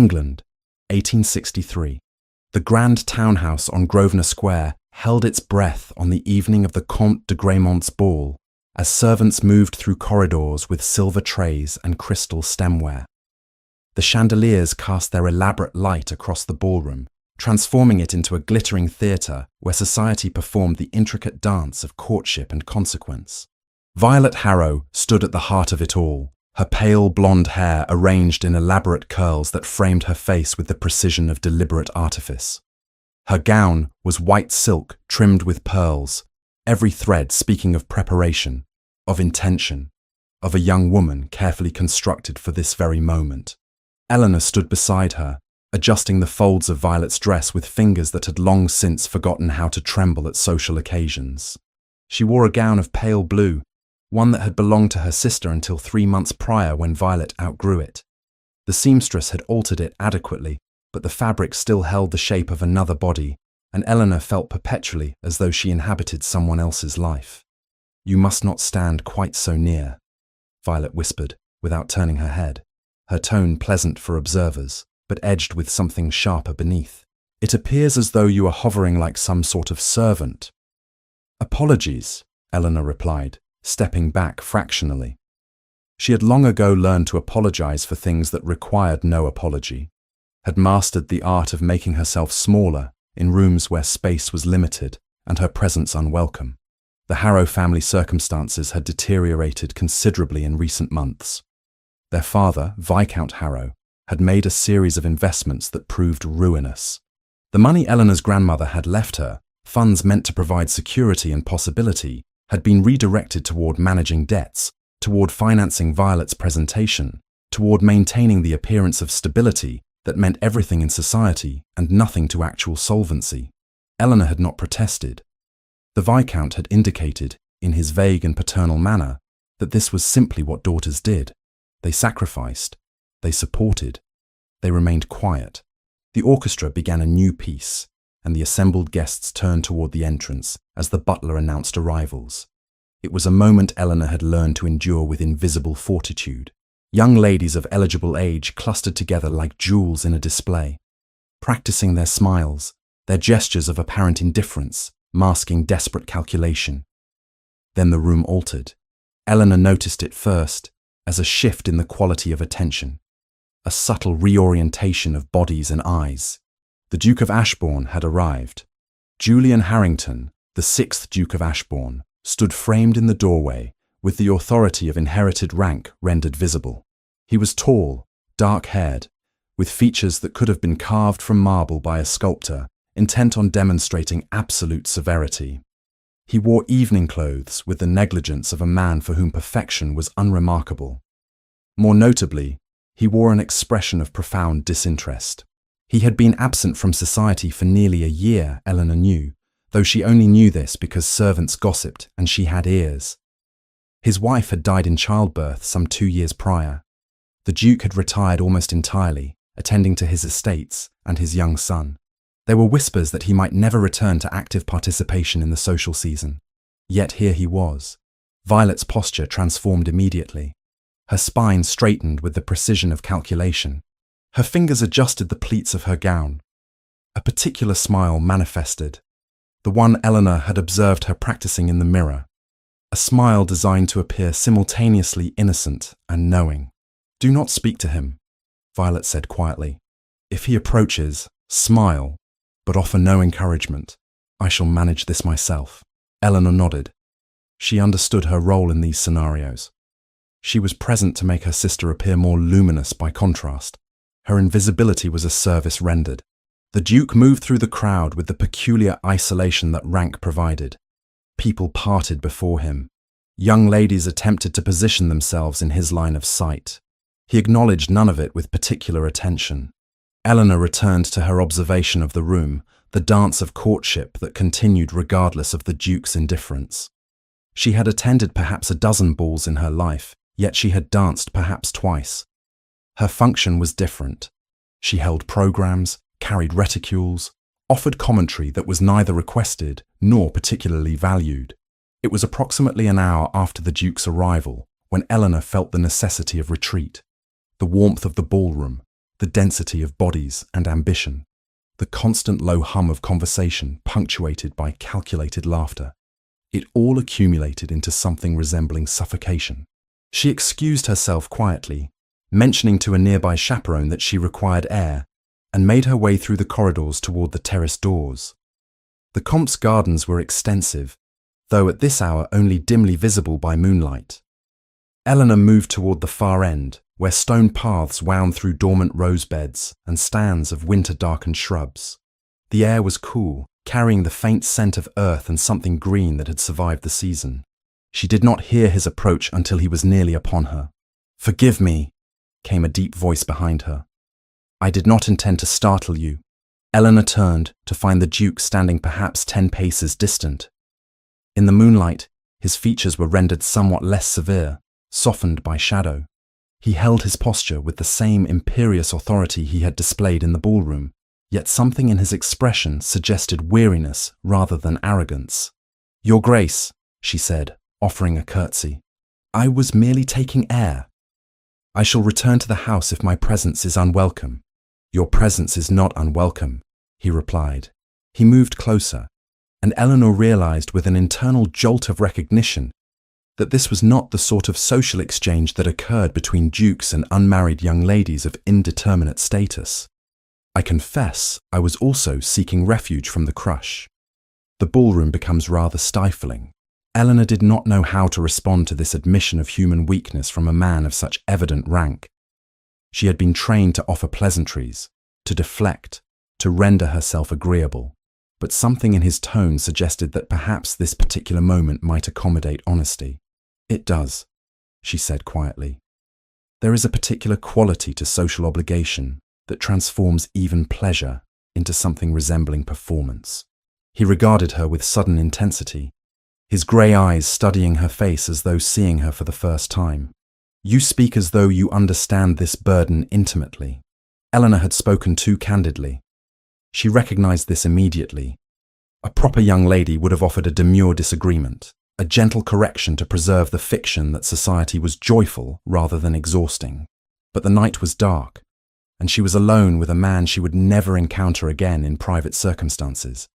England, 1863. The grand townhouse on Grosvenor Square held its breath on the evening of the Comte de Greymont's ball, as servants moved through corridors with silver trays and crystal stemware. The chandeliers cast their elaborate light across the ballroom, transforming it into a glittering theatre where society performed the intricate dance of courtship and consequence. Violet Harrow stood at the heart of it all, her pale blonde hair arranged in elaborate curls that framed her face with the precision of deliberate artifice. Her gown was white silk trimmed with pearls, every thread speaking of preparation, of intention, of a young woman carefully constructed for this very moment. Eleanor stood beside her, adjusting the folds of Violet's dress with fingers that had long since forgotten how to tremble at social occasions. She wore a gown of pale blue, one that had belonged to her sister until 3 months prior when Violet outgrew it. The seamstress had altered it adequately, but the fabric still held the shape of another body, and Eleanor felt perpetually as though she inhabited someone else's life. "You must not stand quite so near," Violet whispered, without turning her head, her tone pleasant for observers, but edged with something sharper beneath. "It appears as though you are hovering like some sort of servant." "Apologies," Eleanor replied, stepping back fractionally. She had long ago learned to apologize for things that required no apology, had mastered the art of making herself smaller in rooms where space was limited and her presence unwelcome. The Harrow family circumstances had deteriorated considerably in recent months. Their father, Viscount Harrow, had made a series of investments that proved ruinous. The money Eleanor's grandmother had left her, funds meant to provide security and possibility, had been redirected toward managing debts, toward financing Violet's presentation, toward maintaining the appearance of stability that meant everything in society and nothing to actual solvency. Eleanor had not protested. The Viscount had indicated, in his vague and paternal manner, that this was simply what daughters did. They sacrificed. They supported. They remained quiet. The orchestra began a new piece, and the assembled guests turned toward the entrance as the butler announced arrivals. It was a moment Eleanor had learned to endure with invisible fortitude. Young ladies of eligible age clustered together like jewels in a display, practicing their smiles, their gestures of apparent indifference, masking desperate calculation. Then the room altered. Eleanor noticed it first as a shift in the quality of attention, a subtle reorientation of bodies and eyes. The Duke of Ashbourne had arrived. Julian Harrington, the 6th Duke of Ashbourne, stood framed in the doorway, with the authority of inherited rank rendered visible. He was tall, dark-haired, with features that could have been carved from marble by a sculptor, intent on demonstrating absolute severity. He wore evening clothes with the negligence of a man for whom perfection was unremarkable. More notably, he wore an expression of profound disinterest. He had been absent from society for nearly a year, Eleanor knew, though she only knew this because servants gossiped and she had ears. His wife had died in childbirth some 2 years prior. The Duke had retired almost entirely, attending to his estates and his young son. There were whispers that he might never return to active participation in the social season. Yet here he was. Violet's posture transformed immediately. Her spine straightened with the precision of calculation. Her fingers adjusted the pleats of her gown. A particular smile manifested, the one Eleanor had observed her practicing in the mirror, a smile designed to appear simultaneously innocent and knowing. "Do not speak to him," Violet said quietly. "If he approaches, smile, but offer no encouragement. I shall manage this myself." Eleanor nodded. She understood her role in these scenarios. She was present to make her sister appear more luminous by contrast. Her invisibility was a service rendered. The Duke moved through the crowd with the peculiar isolation that rank provided. People parted before him. Young ladies attempted to position themselves in his line of sight. He acknowledged none of it with particular attention. Eleanor returned to her observation of the room, the dance of courtship that continued regardless of the Duke's indifference. She had attended perhaps a dozen balls in her life, yet she had danced perhaps twice. Her function was different. She held programs, carried reticules, offered commentary that was neither requested nor particularly valued. It was approximately an hour after the Duke's arrival when Eleanor felt the necessity of retreat. The warmth of the ballroom, the density of bodies and ambition, the constant low hum of conversation punctuated by calculated laughter. It all accumulated into something resembling suffocation. She excused herself quietly, mentioning to a nearby chaperone that she required air, and made her way through the corridors toward the terrace doors. The Comte's gardens were extensive, though at this hour only dimly visible by moonlight. Eleanor moved toward the far end, where stone paths wound through dormant rose beds and stands of winter-darkened shrubs. The air was cool, carrying the faint scent of earth and something green that had survived the season. She did not hear his approach until he was nearly upon her. "Forgive me," came a deep voice behind her. "I did not intend to startle you." Eleanor turned to find the Duke standing perhaps 10 paces distant. In the moonlight, his features were rendered somewhat less severe, softened by shadow. He held his posture with the same imperious authority he had displayed in the ballroom, yet something in his expression suggested weariness rather than arrogance. "Your Grace," she said, offering a curtsy. "I was merely taking air. I shall return to the house if my presence is unwelcome." "Your presence is not unwelcome," he replied. He moved closer, and Eleanor realized with an internal jolt of recognition that this was not the sort of social exchange that occurred between dukes and unmarried young ladies of indeterminate status. "I confess I was also seeking refuge from the crush." The ballroom becomes rather stifling. Eleanor did not know how to respond to this admission of human weakness from a man of such evident rank. She had been trained to offer pleasantries, to deflect, to render herself agreeable, but something in his tone suggested that perhaps this particular moment might accommodate honesty. "It does," she said quietly. "There is a particular quality to social obligation that transforms even pleasure into something resembling performance." He regarded her with sudden intensity, his grey eyes studying her face as though seeing her for the first time. "You speak as though you understand this burden intimately." Eleanor had spoken too candidly. She recognized this immediately. A proper young lady would have offered a demure disagreement, a gentle correction to preserve the fiction that society was joyful rather than exhausting. But the night was dark, and she was alone with a man she would never encounter again in private circumstances,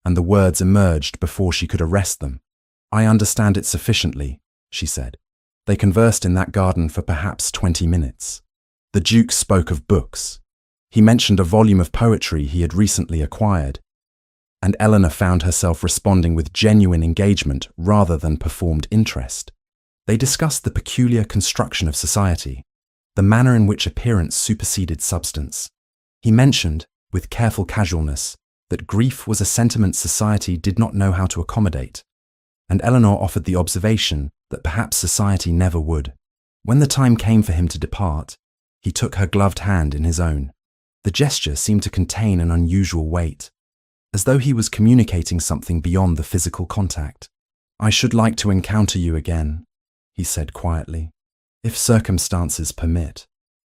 and the words emerged before she could arrest them. "I understand it sufficiently," she said. They conversed in that garden for perhaps 20 minutes. The Duke spoke of books. He mentioned a volume of poetry he had recently acquired, and Eleanor found herself responding with genuine engagement rather than performed interest. They discussed the peculiar construction of society, the manner in which appearance superseded substance. He mentioned, with careful casualness, that grief was a sentiment society did not know how to accommodate, and Eleanor offered the observation that perhaps society never would. When the time came for him to depart, he took her gloved hand in his own. The gesture seemed to contain an unusual weight, as though he was communicating something beyond the physical contact. "I should like to encounter you again," he said quietly, "if circumstances permit."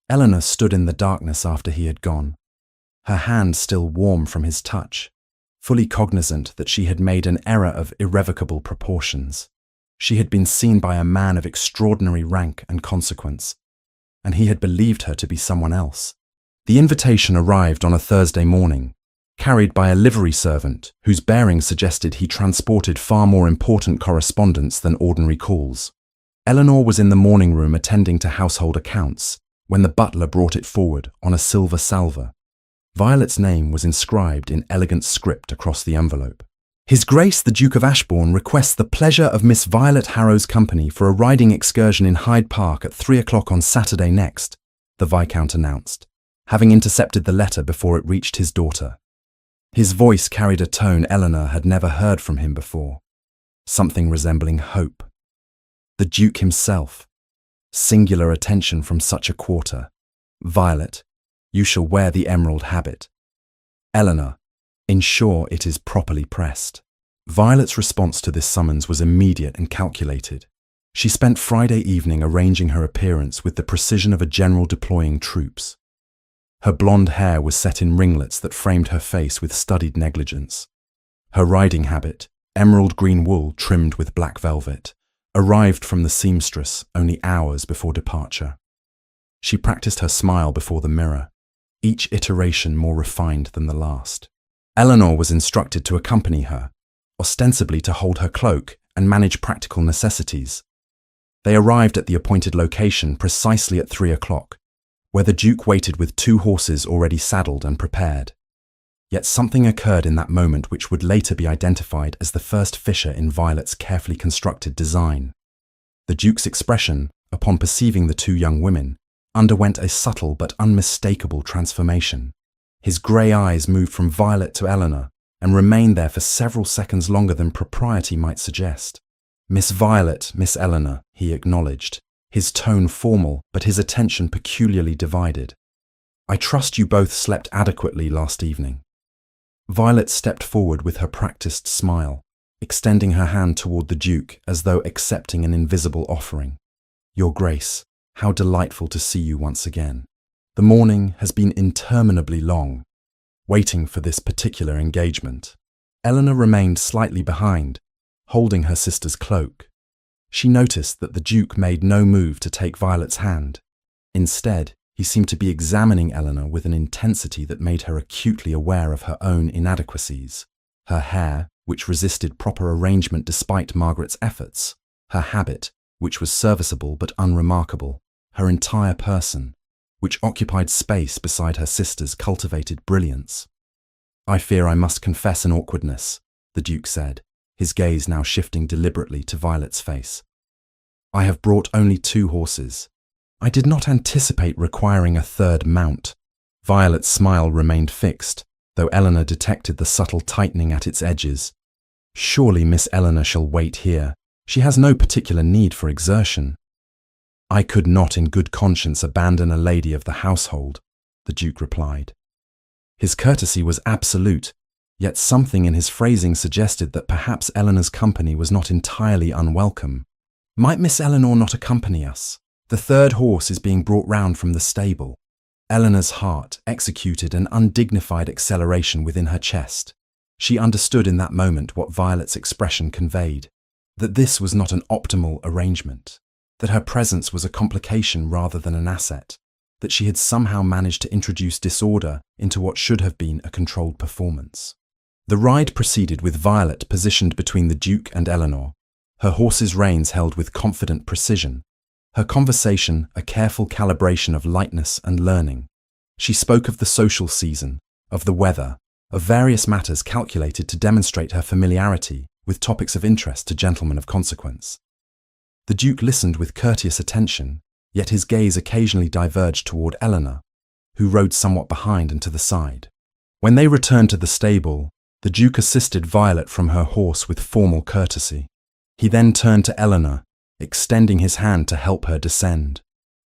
Eleanor stood in the darkness after he had gone, her hand still warm from his touch, fully cognizant that she had made an error of irrevocable proportions. She had been seen by a man of extraordinary rank and consequence, and he had believed her to be someone else. The invitation arrived on a Thursday morning, carried by a livery servant whose bearing suggested he transported far more important correspondence than ordinary calls. Eleanor was in the morning room attending to household accounts when the butler brought it forward on a silver salver. Violet's name was inscribed in elegant script across the envelope. "His Grace the Duke of Ashbourne requests the pleasure of Miss Violet Harrow's company for a riding excursion in Hyde Park at 3 o'clock on Saturday next," the Viscount announced, having intercepted the letter before it reached his daughter. His voice carried a tone Eleanor had never heard from him before, something resembling hope. The Duke himself. Singular attention from such a quarter. "Violet, you shall wear the emerald habit. Eleanor, ensure it is properly pressed." Violet's response to this summons was immediate and calculated. She spent Friday evening arranging her appearance with the precision of a general deploying troops. Her blonde hair was set in ringlets that framed her face with studied negligence. Her riding habit, emerald green wool trimmed with black velvet, arrived from the seamstress only hours before departure. She practiced her smile before the mirror, each iteration more refined than the last. Eleanor was instructed to accompany her, ostensibly to hold her cloak and manage practical necessities. They arrived at the appointed location precisely at 3 o'clock, where the Duke waited with 2 horses already saddled and prepared. Yet something occurred in that moment which would later be identified as the first fissure in Violet's carefully constructed design. The Duke's expression, upon perceiving the 2 young women, underwent a subtle but unmistakable transformation. His grey eyes moved from Violet to Eleanor and remained there for several seconds longer than propriety might suggest. "Miss Violet, Miss Eleanor," he acknowledged, his tone formal but his attention peculiarly divided. "I trust you both slept adequately last evening." Violet stepped forward with her practiced smile, extending her hand toward the Duke as though accepting an invisible offering. "Your Grace, how delightful to see you once again. The morning has been interminably long, waiting for this particular engagement." Eleanor remained slightly behind, holding her sister's cloak. She noticed that the Duke made no move to take Violet's hand. Instead, he seemed to be examining Eleanor with an intensity that made her acutely aware of her own inadequacies. Her hair, which resisted proper arrangement despite Margaret's efforts, her habit, which was serviceable but unremarkable, her entire person, which occupied space beside her sister's cultivated brilliance. "I fear I must confess an awkwardness," the Duke said, his gaze now shifting deliberately to Violet's face. "I have brought only 2 horses. I did not anticipate requiring a 3rd mount." Violet's smile remained fixed, though Eleanor detected the subtle tightening at its edges. "Surely Miss Eleanor shall wait here. She has no particular need for exertion." "I could not in good conscience abandon a lady of the household," the Duke replied. His courtesy was absolute, yet something in his phrasing suggested that perhaps Eleanor's company was not entirely unwelcome. "Might Miss Eleanor not accompany us? The 3rd horse is being brought round from the stable." Eleanor's heart executed an undignified acceleration within her chest. She understood in that moment what Violet's expression conveyed, that this was not an optimal arrangement, that her presence was a complication rather than an asset, that she had somehow managed to introduce disorder into what should have been a controlled performance. The ride proceeded with Violet positioned between the Duke and Eleanor, her horse's reins held with confident precision, her conversation a careful calibration of lightness and learning. She spoke of the social season, of the weather, of various matters calculated to demonstrate her familiarity with topics of interest to gentlemen of consequence. The Duke listened with courteous attention, yet his gaze occasionally diverged toward Eleanor, who rode somewhat behind and to the side. When they returned to the stable, the Duke assisted Violet from her horse with formal courtesy. He then turned to Eleanor, extending his hand to help her descend.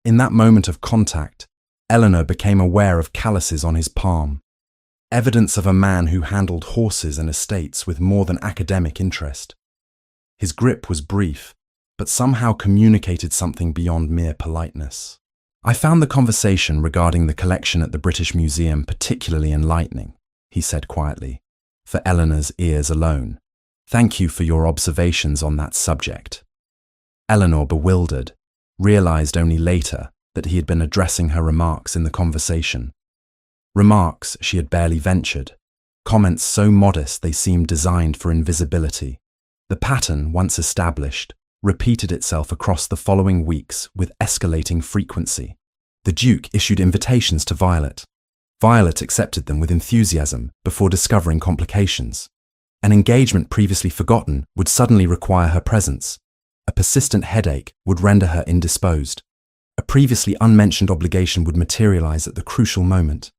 In that moment of contact, Eleanor became aware of calluses on his palm, evidence of a man who handled horses and estates with more than academic interest. His grip was brief, but somehow communicated something beyond mere politeness. "I found the conversation regarding the collection at the British Museum particularly enlightening," he said quietly, for Eleanor's ears alone. "Thank you for your observations on that subject." Eleanor, bewildered, realized only later that he had been addressing her remarks in the conversation. Remarks she had barely ventured, comments so modest they seemed designed for invisibility. The pattern, once established, repeated itself across the following weeks with escalating frequency. The Duke issued invitations to Violet. Violet accepted them with enthusiasm before discovering complications. An engagement previously forgotten would suddenly require her presence. A persistent headache would render her indisposed. A previously unmentioned obligation would materialize at the crucial moment.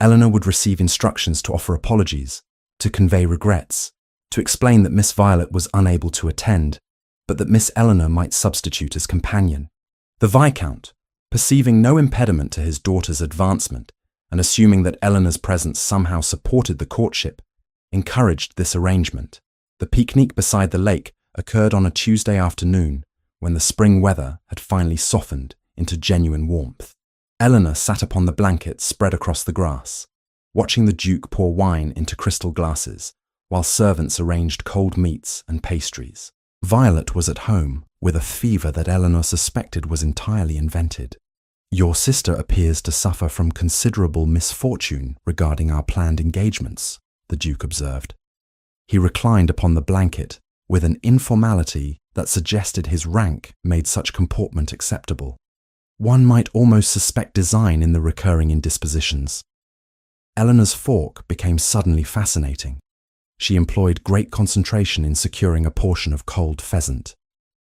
Eleanor would receive instructions to offer apologies, to convey regrets, to explain that Miss Violet was unable to attend, but that Miss Eleanor might substitute as companion. The Viscount, perceiving no impediment to his daughter's advancement and assuming that Eleanor's presence somehow supported the courtship, encouraged this arrangement. The picnic beside the lake occurred on a Tuesday afternoon when the spring weather had finally softened into genuine warmth. Eleanor sat upon the blanket spread across the grass, watching the Duke pour wine into crystal glasses, while servants arranged cold meats and pastries. Violet was at home, with a fever that Eleanor suspected was entirely invented. Your sister appears to suffer from considerable misfortune regarding our planned engagements, the Duke observed. He reclined upon the blanket with an informality that suggested his rank made such comportment acceptable. One might almost suspect design in the recurring indispositions. Eleanor's fork became suddenly fascinating. She employed great concentration in securing a portion of cold pheasant.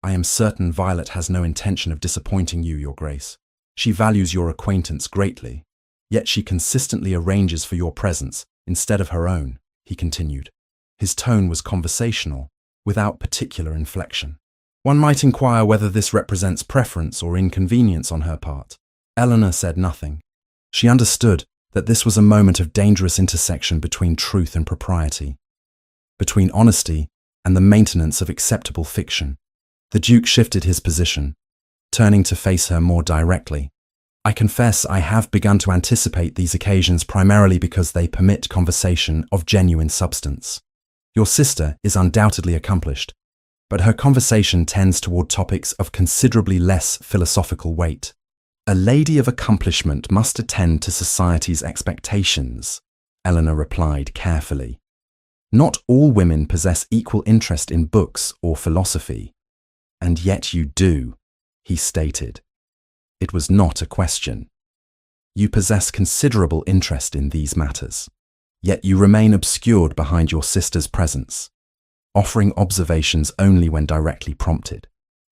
I am certain Violet has no intention of disappointing you, Your Grace. She values your acquaintance greatly, yet she consistently arranges for your presence instead of her own, he continued. His tone was conversational, without particular inflection. One might inquire whether this represents preference or inconvenience on her part. Eleanor said nothing. She understood that this was a moment of dangerous intersection between truth and propriety, between honesty and the maintenance of acceptable fiction. The Duke shifted his position, turning to face her more directly. I confess I have begun to anticipate these occasions primarily because they permit conversation of genuine substance. Your sister is undoubtedly accomplished, but her conversation tends toward topics of considerably less philosophical weight. A lady of accomplishment must attend to society's expectations, Eleanor replied carefully. Not all women possess equal interest in books or philosophy, and yet you do, he stated. It was not a question. You possess considerable interest in these matters, yet you remain obscured behind your sister's presence, offering observations only when directly prompted,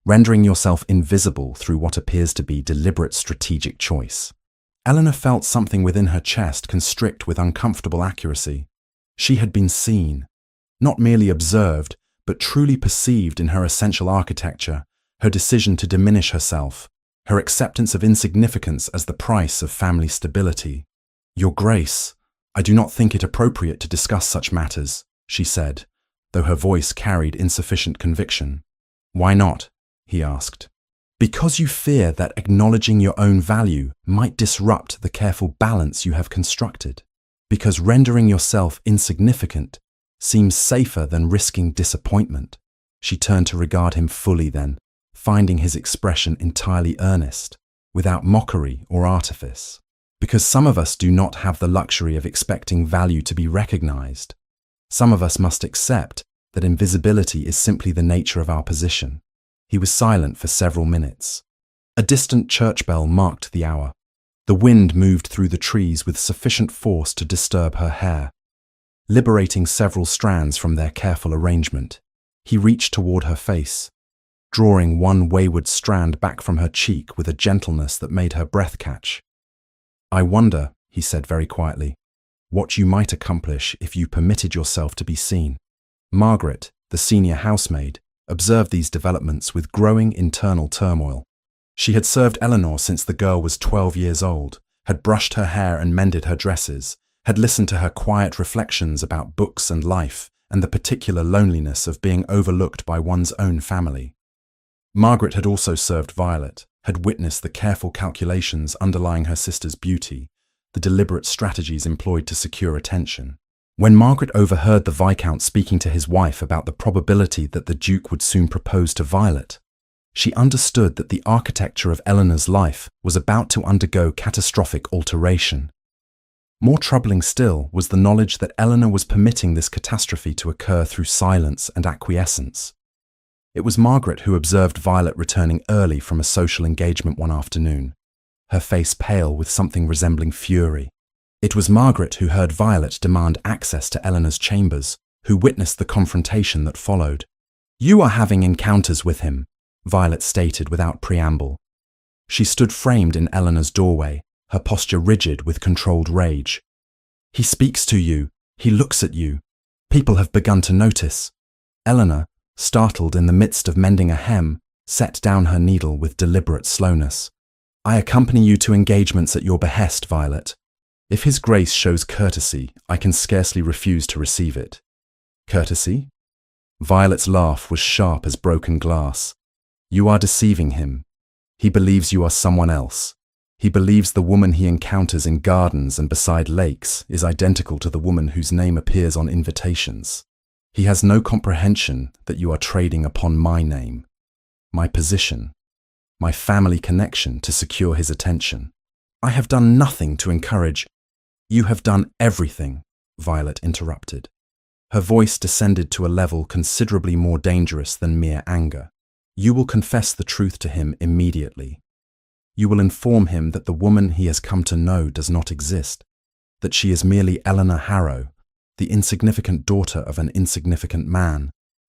rendering yourself invisible through what appears to be deliberate strategic choice. Eleanor felt something within her chest constrict with uncomfortable accuracy. She had been seen, not merely observed, but truly perceived in her essential architecture, her decision to diminish herself, her acceptance of insignificance as the price of family stability. Your Grace, I do not think it appropriate to discuss such matters, she said, though her voice carried insufficient conviction. Why not? He asked. Because you fear that acknowledging your own value might disrupt the careful balance you have constructed. Because rendering yourself insignificant seems safer than risking disappointment. She turned to regard him fully then, finding his expression entirely earnest, without mockery or artifice. Because some of us do not have the luxury of expecting value to be recognized. Some of us must accept that invisibility is simply the nature of our position. He was silent for several minutes. A distant church bell marked the hour. The wind moved through the trees with sufficient force to disturb her hair, liberating several strands from their careful arrangement. He reached toward her face, drawing one wayward strand back from her cheek with a gentleness that made her breath catch. I wonder, he said very quietly, what you might accomplish if you permitted yourself to be seen. Margaret, the senior housemaid, observed these developments with growing internal turmoil. She had served Eleanor since the girl was 12 years old, had brushed her hair and mended her dresses, had listened to her quiet reflections about books and life and the particular loneliness of being overlooked by one's own family. Margaret had also served Violet, had witnessed the careful calculations underlying her sister's beauty, the deliberate strategies employed to secure attention. When Margaret overheard the Viscount speaking to his wife about the probability that the Duke would soon propose to Violet, she understood that the architecture of Eleanor's life was about to undergo catastrophic alteration. More troubling still was the knowledge that Eleanor was permitting this catastrophe to occur through silence and acquiescence. It was Margaret who observed Violet returning early from a social engagement one afternoon, her face pale with something resembling fury. It was Margaret who heard Violet demand access to Eleanor's chambers, who witnessed the confrontation that followed. You are having encounters with him, Violet stated without preamble. She stood framed in Eleanor's doorway, her posture rigid with controlled rage. He speaks to you. He looks at you. People have begun to notice. Eleanor, startled in the midst of mending a hem, set down her needle with deliberate slowness. I accompany you to engagements at your behest, Violet. If His Grace shows courtesy, I can scarcely refuse to receive it. Courtesy? Violet's laugh was sharp as broken glass. You are deceiving him. He believes you are someone else. He believes the woman he encounters in gardens and beside lakes is identical to the woman whose name appears on invitations. He has no comprehension that you are trading upon my name, my position, my family connection to secure his attention. I have done nothing to encourage. You have done everything, Violet interrupted. Her voice descended to a level considerably more dangerous than mere anger. You will confess the truth to him immediately. You will inform him that the woman he has come to know does not exist, that she is merely Eleanor Harrow, the insignificant daughter of an insignificant man,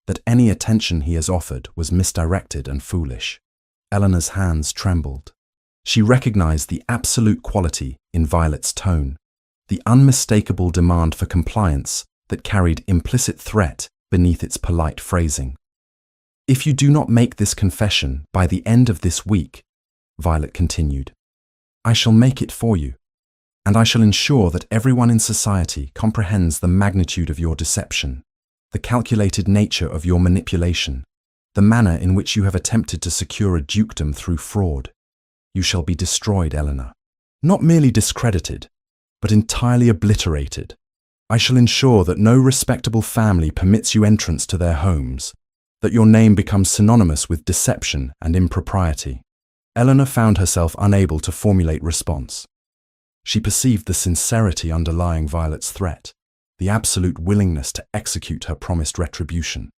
that any attention he has offered was misdirected and foolish. Eleanor's hands trembled. She recognized the absolute quality in Violet's tone, the unmistakable demand for compliance that carried implicit threat beneath its polite phrasing. If you do not make this confession by the end of this week, Violet continued, I shall make it for you, and I shall ensure that everyone in society comprehends the magnitude of your deception, the calculated nature of your manipulation, the manner in which you have attempted to secure a dukedom through fraud. You shall be destroyed, Eleanor. Not merely discredited, but entirely obliterated. I shall ensure that no respectable family permits you entrance to their homes, that your name becomes synonymous with deception and impropriety. Eleanor found herself unable to formulate response. She perceived the sincerity underlying Violet's threat, the absolute willingness to execute her promised retribution,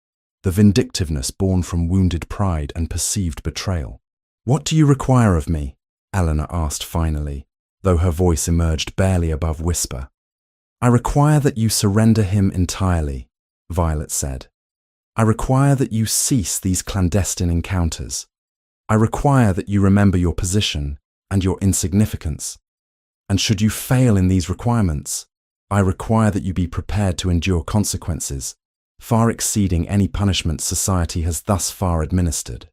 the vindictiveness born from wounded pride and perceived betrayal. What do you require of me? Eleanor asked finally, though her voice emerged barely above whisper. I require that you surrender him entirely, Violet said. I require that you cease these clandestine encounters. I require that you remember your position and your insignificance. And should you fail in these requirements, I require that you be prepared to endure consequences, far exceeding any punishment society has thus far administered.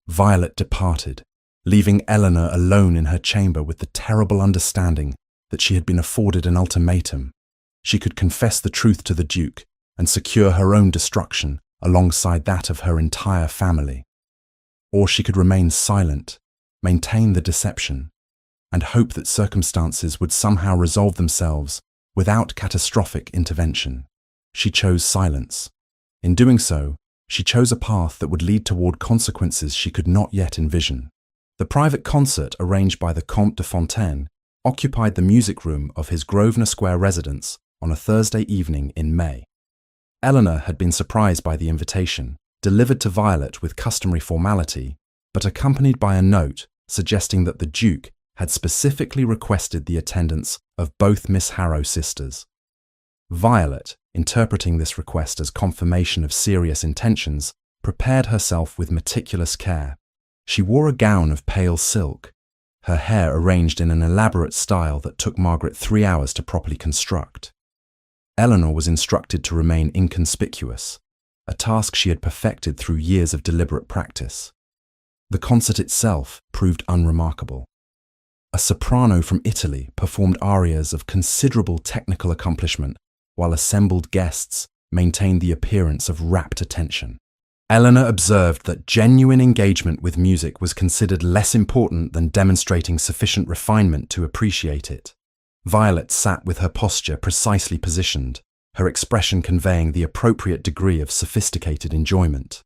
Violet departed, leaving Eleanor alone in her chamber with the terrible understanding that she had been afforded an ultimatum. She could confess the truth to the Duke and secure her own destruction alongside that of her entire family. Or she could remain silent, maintain the deception, and hope that circumstances would somehow resolve themselves without catastrophic intervention. She chose silence. In doing so, she chose a path that would lead toward consequences she could not yet envision. The private concert arranged by the Comte de Fontaine occupied the music room of his Grosvenor Square residence on a Thursday evening in May. Eleanor had been surprised by the invitation, delivered to Violet with customary formality, but accompanied by a note suggesting that the Duke had specifically requested the attendance of both Miss Harrow sisters. Violet, interpreting this request as confirmation of serious intentions, prepared herself with meticulous care. She wore a gown of pale silk, her hair arranged in an elaborate style that took Margaret 3 hours to properly construct. Eleanor was instructed to remain inconspicuous, a task she had perfected through years of deliberate practice. The concert itself proved unremarkable. A soprano from Italy performed arias of considerable technical accomplishment, while assembled guests maintained the appearance of rapt attention. Eleanor observed that genuine engagement with music was considered less important than demonstrating sufficient refinement to appreciate it. Violet sat with her posture precisely positioned, her expression conveying the appropriate degree of sophisticated enjoyment.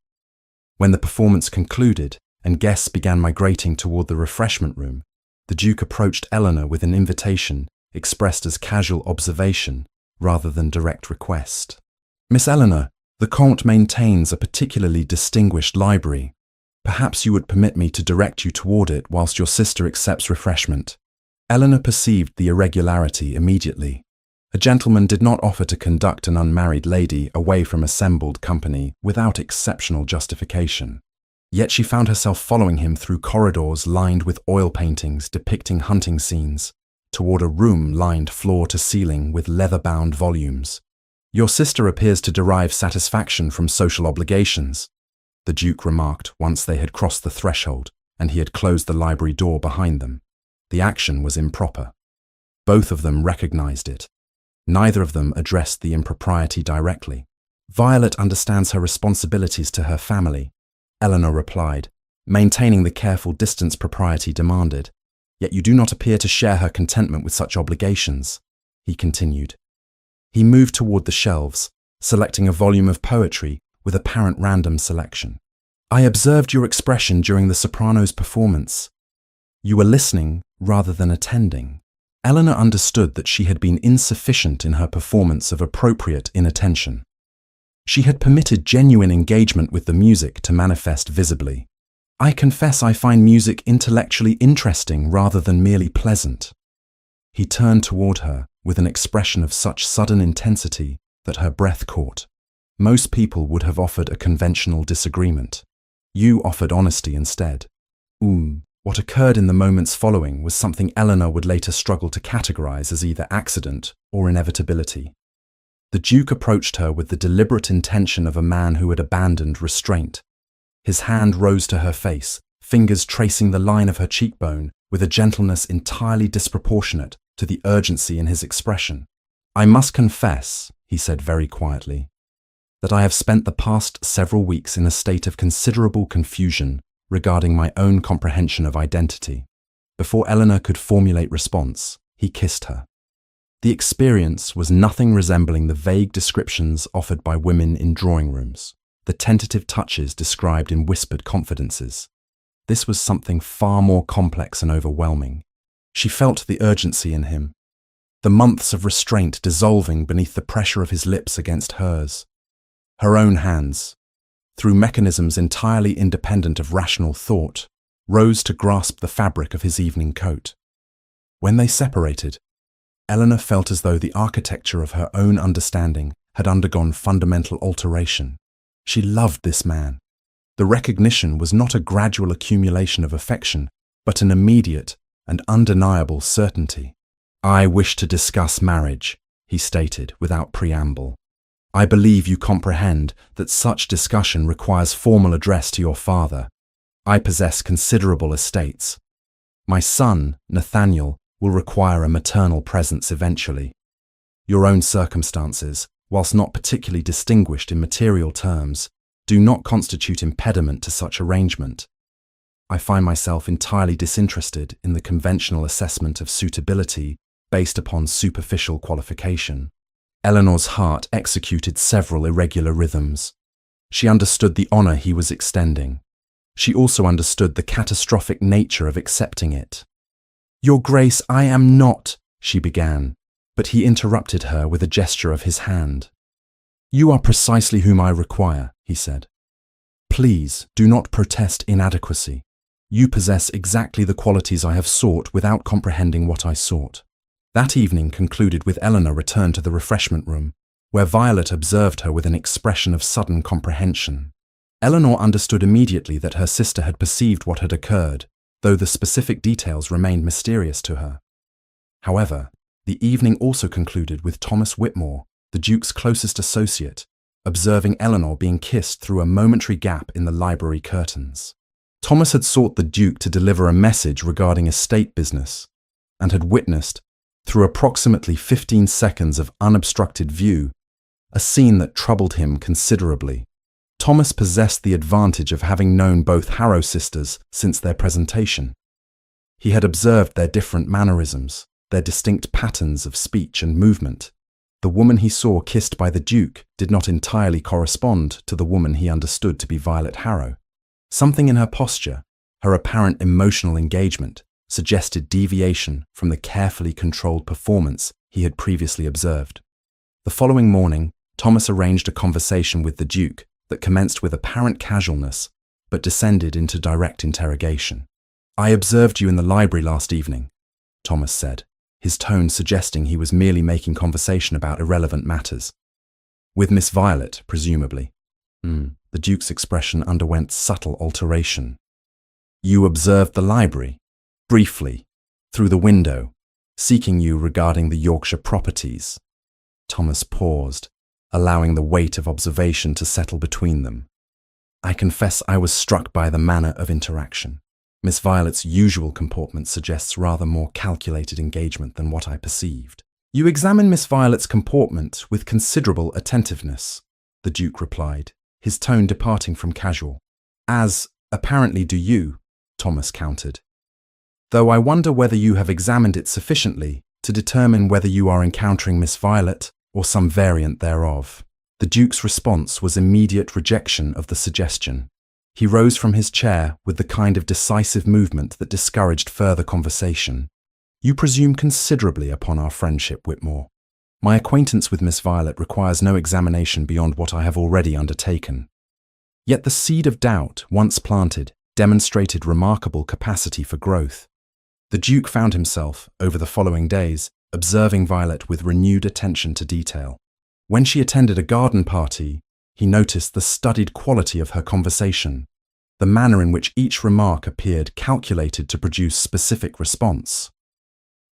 When the performance concluded and guests began migrating toward the refreshment room, the Duke approached Eleanor with an invitation expressed as casual observation rather than direct request. Miss Eleanor, the Comte maintains a particularly distinguished library. Perhaps you would permit me to direct you toward it whilst your sister accepts refreshment. Eleanor perceived the irregularity immediately. A gentleman did not offer to conduct an unmarried lady away from assembled company without exceptional justification. Yet she found herself following him through corridors lined with oil paintings depicting hunting scenes, toward a room lined floor to ceiling with leather-bound volumes. Your sister appears to derive satisfaction from social obligations, the Duke remarked once they had crossed the threshold and he had closed the library door behind them. The action was improper. Both of them recognized it. Neither of them addressed the impropriety directly. Violet understands her responsibilities to her family, Eleanor replied, maintaining the careful distance propriety demanded. Yet you do not appear to share her contentment with such obligations, he continued. He moved toward the shelves, selecting a volume of poetry with apparent random selection. I observed your expression during the soprano's performance. You were listening rather than attending. Eleanor understood that she had been insufficient in her performance of appropriate inattention. She had permitted genuine engagement with the music to manifest visibly. I confess I find music intellectually interesting rather than merely pleasant. He turned toward her with an expression of such sudden intensity that her breath caught. Most people would have offered a conventional disagreement. You offered honesty instead. What occurred in the moments following was something Eleanor would later struggle to categorize as either accident or inevitability. The Duke approached her with the deliberate intention of a man who had abandoned restraint. His hand rose to her face, fingers tracing the line of her cheekbone with a gentleness entirely disproportionate to the urgency in his expression. I must confess, he said very quietly, that I have spent the past several weeks in a state of considerable confusion regarding my own comprehension of identity. Before Eleanor could formulate response, he kissed her. The experience was nothing resembling the vague descriptions offered by women in drawing rooms, the tentative touches described in whispered confidences. This was something far more complex and overwhelming. She felt the urgency in him, the months of restraint dissolving beneath the pressure of his lips against hers. Her own hands, through mechanisms entirely independent of rational thought, rose to grasp the fabric of his evening coat. When they separated, Eleanor felt as though the architecture of her own understanding had undergone fundamental alteration. She loved this man. The recognition was not a gradual accumulation of affection, but an immediate and undeniable certainty. I wish to discuss marriage, he stated without preamble. I believe you comprehend that such discussion requires formal address to your father. I possess considerable estates. My son, Nathaniel, will require a maternal presence eventually. Your own circumstances, whilst not particularly distinguished in material terms, do not constitute impediment to such arrangement. I find myself entirely disinterested in the conventional assessment of suitability based upon superficial qualification. Eleanor's heart executed several irregular rhythms. She understood the honor he was extending. She also understood the catastrophic nature of accepting it. Your Grace, I am not, she began, but he interrupted her with a gesture of his hand. You are precisely whom I require, he said. Please do not protest inadequacy. You possess exactly the qualities I have sought without comprehending what I sought. That evening concluded with Eleanor returned to the refreshment room, where Violet observed her with an expression of sudden comprehension. Eleanor understood immediately that her sister had perceived what had occurred, though the specific details remained mysterious to her. However, the evening also concluded with Thomas Whitmore, the Duke's closest associate, observing Eleanor being kissed through a momentary gap in the library curtains. Thomas had sought the Duke to deliver a message regarding estate business, and had witnessed, through approximately 15 seconds of unobstructed view, a scene that troubled him considerably. Thomas possessed the advantage of having known both Harrow sisters since their presentation. He had observed their different mannerisms, their distinct patterns of speech and movement. The woman he saw kissed by the Duke did not entirely correspond to the woman he understood to be Violet Harrow. Something in her posture, her apparent emotional engagement, suggested deviation from the carefully controlled performance he had previously observed. The following morning, Thomas arranged a conversation with the Duke that commenced with apparent casualness, but descended into direct interrogation. I observed you in the library last evening, Thomas said, his tone suggesting he was merely making conversation about irrelevant matters. With Miss Violet, presumably. The Duke's expression underwent subtle alteration. You observed the library, briefly, through the window, seeking you regarding the Yorkshire properties. Thomas paused, allowing the weight of observation to settle between them. I confess I was struck by the manner of interaction. Miss Violet's usual comportment suggests rather more calculated engagement than what I perceived. You examine Miss Violet's comportment with considerable attentiveness, the Duke replied, his tone departing from casual. As, apparently do you, Thomas countered. Though I wonder whether you have examined it sufficiently to determine whether you are encountering Miss Violet or some variant thereof. The Duke's response was immediate rejection of the suggestion. He rose from his chair with the kind of decisive movement that discouraged further conversation. "You presume considerably upon our friendship, Whitmore. My acquaintance with Miss Violet requires no examination beyond what I have already undertaken." Yet the seed of doubt, once planted, demonstrated remarkable capacity for growth. The Duke found himself, over the following days, observing Violet with renewed attention to detail. When she attended a garden party, he noticed the studied quality of her conversation, the manner in which each remark appeared calculated to produce specific response.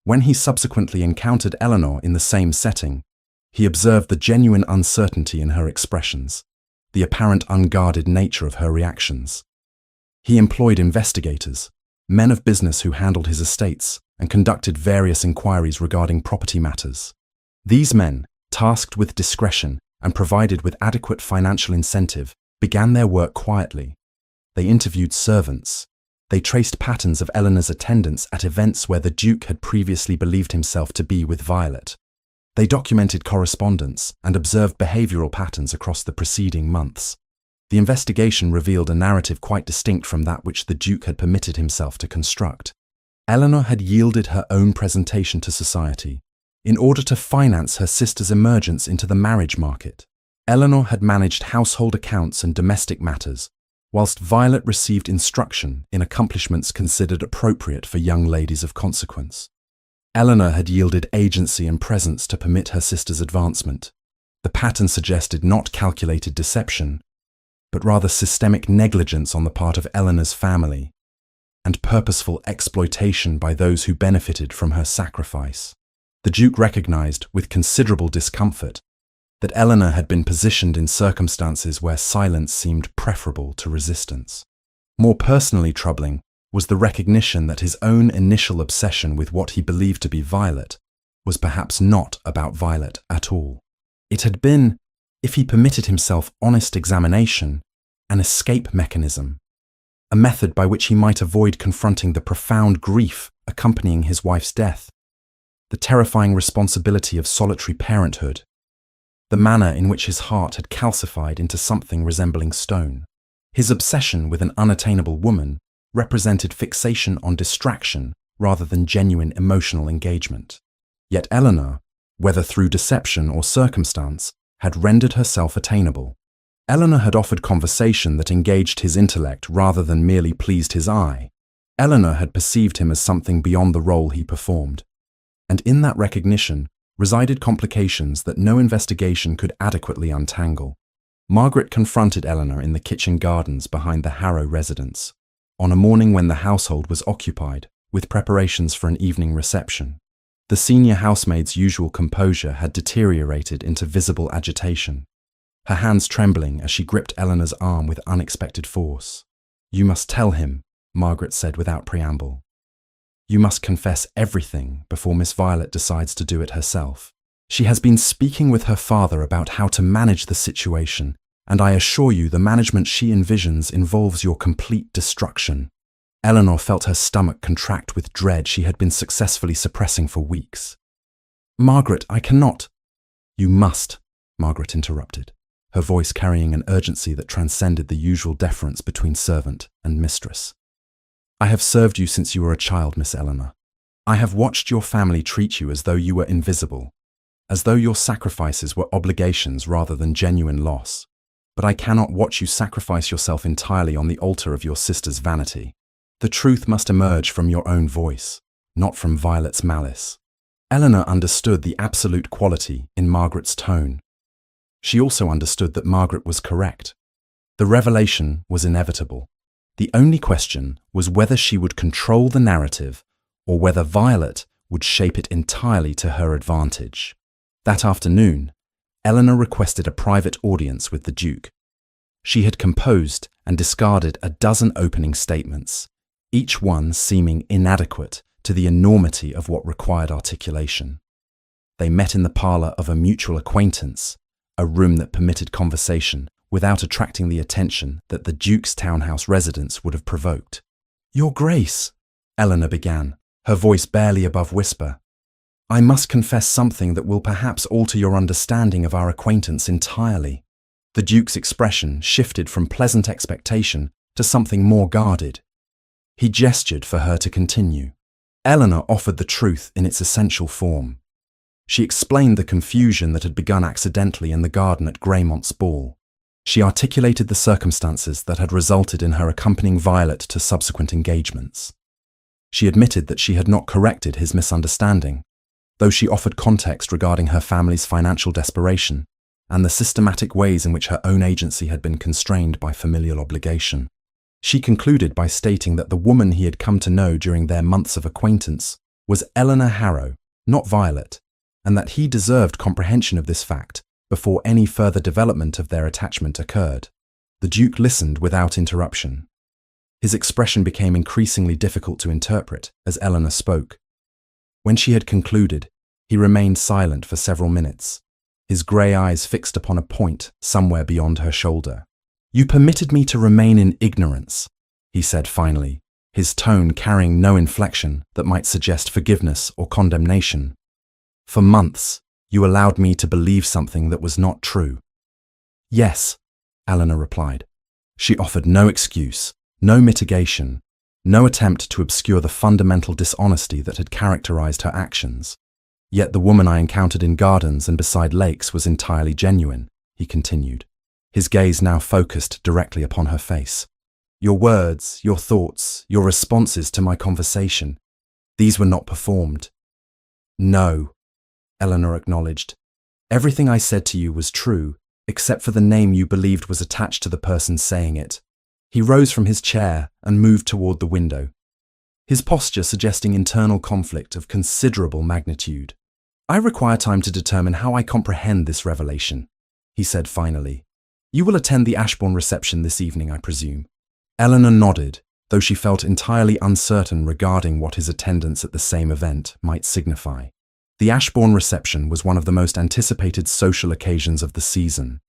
When he subsequently encountered Eleanor in the same setting, he observed the genuine uncertainty in her expressions, the apparent unguarded nature of her reactions. He employed investigators, men of business who handled his estates and conducted various inquiries regarding property matters. These men, tasked with discretion and provided with adequate financial incentive, began their work quietly. They interviewed servants. They traced patterns of Eleanor's attendance at events where the Duke had previously believed himself to be with Violet. They documented correspondence and observed behavioral patterns across the preceding months. The investigation revealed a narrative quite distinct from that which the Duke had permitted himself to construct. Eleanor had yielded her own presentation to society in order to finance her sister's emergence into the marriage market. Eleanor had managed household accounts and domestic matters, whilst Violet received instruction in accomplishments considered appropriate for young ladies of consequence. Eleanor had yielded agency and presence to permit her sister's advancement. The pattern suggested not calculated deception, but rather systemic negligence on the part of Eleanor's family, and purposeful exploitation by those who benefited from her sacrifice. The Duke recognized, with considerable discomfort, that Eleanor had been positioned in circumstances where silence seemed preferable to resistance. More personally troubling was the recognition that his own initial obsession with what he believed to be Violet was perhaps not about Violet at all. It had been, if he permitted himself honest examination, an escape mechanism, a method by which he might avoid confronting the profound grief accompanying his wife's death, the terrifying responsibility of solitary parenthood, the manner in which his heart had calcified into something resembling stone. His obsession with an unattainable woman represented fixation on distraction rather than genuine emotional engagement. Yet Eleanor, whether through deception or circumstance, had rendered herself attainable. Eleanor had offered conversation that engaged his intellect rather than merely pleased his eye. Eleanor had perceived him as something beyond the role he performed. And in that recognition resided complications that no investigation could adequately untangle. Margaret confronted Eleanor in the kitchen gardens behind the Harrow residence, on a morning when the household was occupied with preparations for an evening reception. The senior housemaid's usual composure had deteriorated into visible agitation, her hands trembling as she gripped Eleanor's arm with unexpected force. "You must tell him," Margaret said without preamble. "You must confess everything before Miss Violet decides to do it herself. She has been speaking with her father about how to manage the situation, and I assure you the management she envisions involves your complete destruction." Eleanor felt her stomach contract with dread she had been successfully suppressing for weeks. "Margaret, I cannot." "You must," Margaret interrupted, her voice carrying an urgency that transcended the usual deference between servant and mistress. "I have served you since you were a child, Miss Eleanor. I have watched your family treat you as though you were invisible, as though your sacrifices were obligations rather than genuine loss. But I cannot watch you sacrifice yourself entirely on the altar of your sister's vanity. The truth must emerge from your own voice, not from Violet's malice." Eleanor understood the absolute quality in Margaret's tone. She also understood that Margaret was correct. The revelation was inevitable. The only question was whether she would control the narrative or whether Violet would shape it entirely to her advantage. That afternoon, Eleanor requested a private audience with the Duke. She had composed and discarded a dozen opening statements, each one seeming inadequate to the enormity of what required articulation. They met in the parlour of a mutual acquaintance, a room that permitted conversation without attracting the attention that the Duke's townhouse residence would have provoked. "Your Grace," Eleanor began, her voice barely above whisper, "I must confess something that will perhaps alter your understanding of our acquaintance entirely." The Duke's expression shifted from pleasant expectation to something more guarded. He gestured for her to continue. Eleanor offered the truth in its essential form. She explained the confusion that had begun accidentally in the garden at Greymont's ball. She articulated the circumstances that had resulted in her accompanying Violet to subsequent engagements. She admitted that she had not corrected his misunderstanding, though she offered context regarding her family's financial desperation and the systematic ways in which her own agency had been constrained by familial obligation. She concluded by stating that the woman he had come to know during their months of acquaintance was Eleanor Harrow, not Violet, and that he deserved comprehension of this fact before any further development of their attachment occurred. The Duke listened without interruption. His expression became increasingly difficult to interpret as Eleanor spoke. When she had concluded, he remained silent for several minutes, his grey eyes fixed upon a point somewhere beyond her shoulder. "You permitted me to remain in ignorance," he said finally, his tone carrying no inflection that might suggest forgiveness or condemnation. "For months, you allowed me to believe something that was not true." "Yes," Eleanor replied. She offered no excuse, no mitigation, no attempt to obscure the fundamental dishonesty that had characterized her actions. "Yet the woman I encountered in gardens and beside lakes was entirely genuine," he continued, his gaze now focused directly upon her face. "Your words, your thoughts, your responses to my conversation, these were not performed." "No," Eleanor acknowledged. "Everything I said to you was true, except for the name you believed was attached to the person saying it." He rose from his chair and moved toward the window, his posture suggesting internal conflict of considerable magnitude. "I require time to determine how I comprehend this revelation," he said finally. "You will attend the Ashbourne reception this evening, I presume?" Eleanor nodded, though she felt entirely uncertain regarding what his attendance at the same event might signify. The Ashbourne reception was one of the most anticipated social occasions of the season.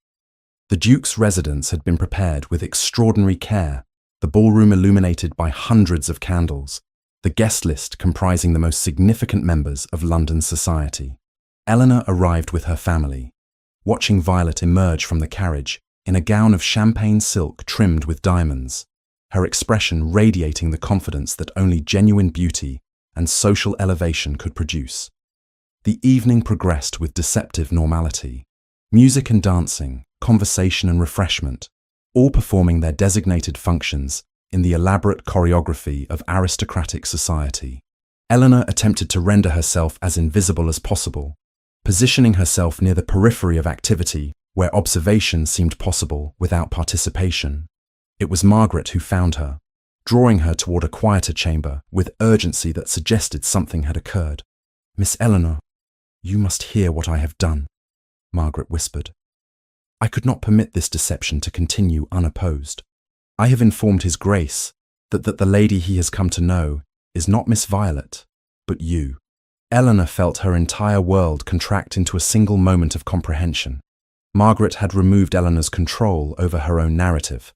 The Duke's residence had been prepared with extraordinary care, the ballroom illuminated by hundreds of candles, the guest list comprising the most significant members of London society. Eleanor arrived with her family, watching Violet emerge from the carriage in a gown of champagne silk trimmed with diamonds, her expression radiating the confidence that only genuine beauty and social elevation could produce. The evening progressed with deceptive normality. Music and dancing, conversation and refreshment, all performing their designated functions in the elaborate choreography of aristocratic society. Eleanor attempted to render herself as invisible as possible, positioning herself near the periphery of activity where observation seemed possible without participation. It was Margaret who found her, drawing her toward a quieter chamber with urgency that suggested something had occurred. "Miss Eleanor, you must hear what I have done," Margaret whispered. "I could not permit this deception to continue unopposed. I have informed His Grace that the lady he has come to know is not Miss Violet, but you." Eleanor felt her entire world contract into a single moment of comprehension. Margaret had removed Eleanor's control over her own narrative.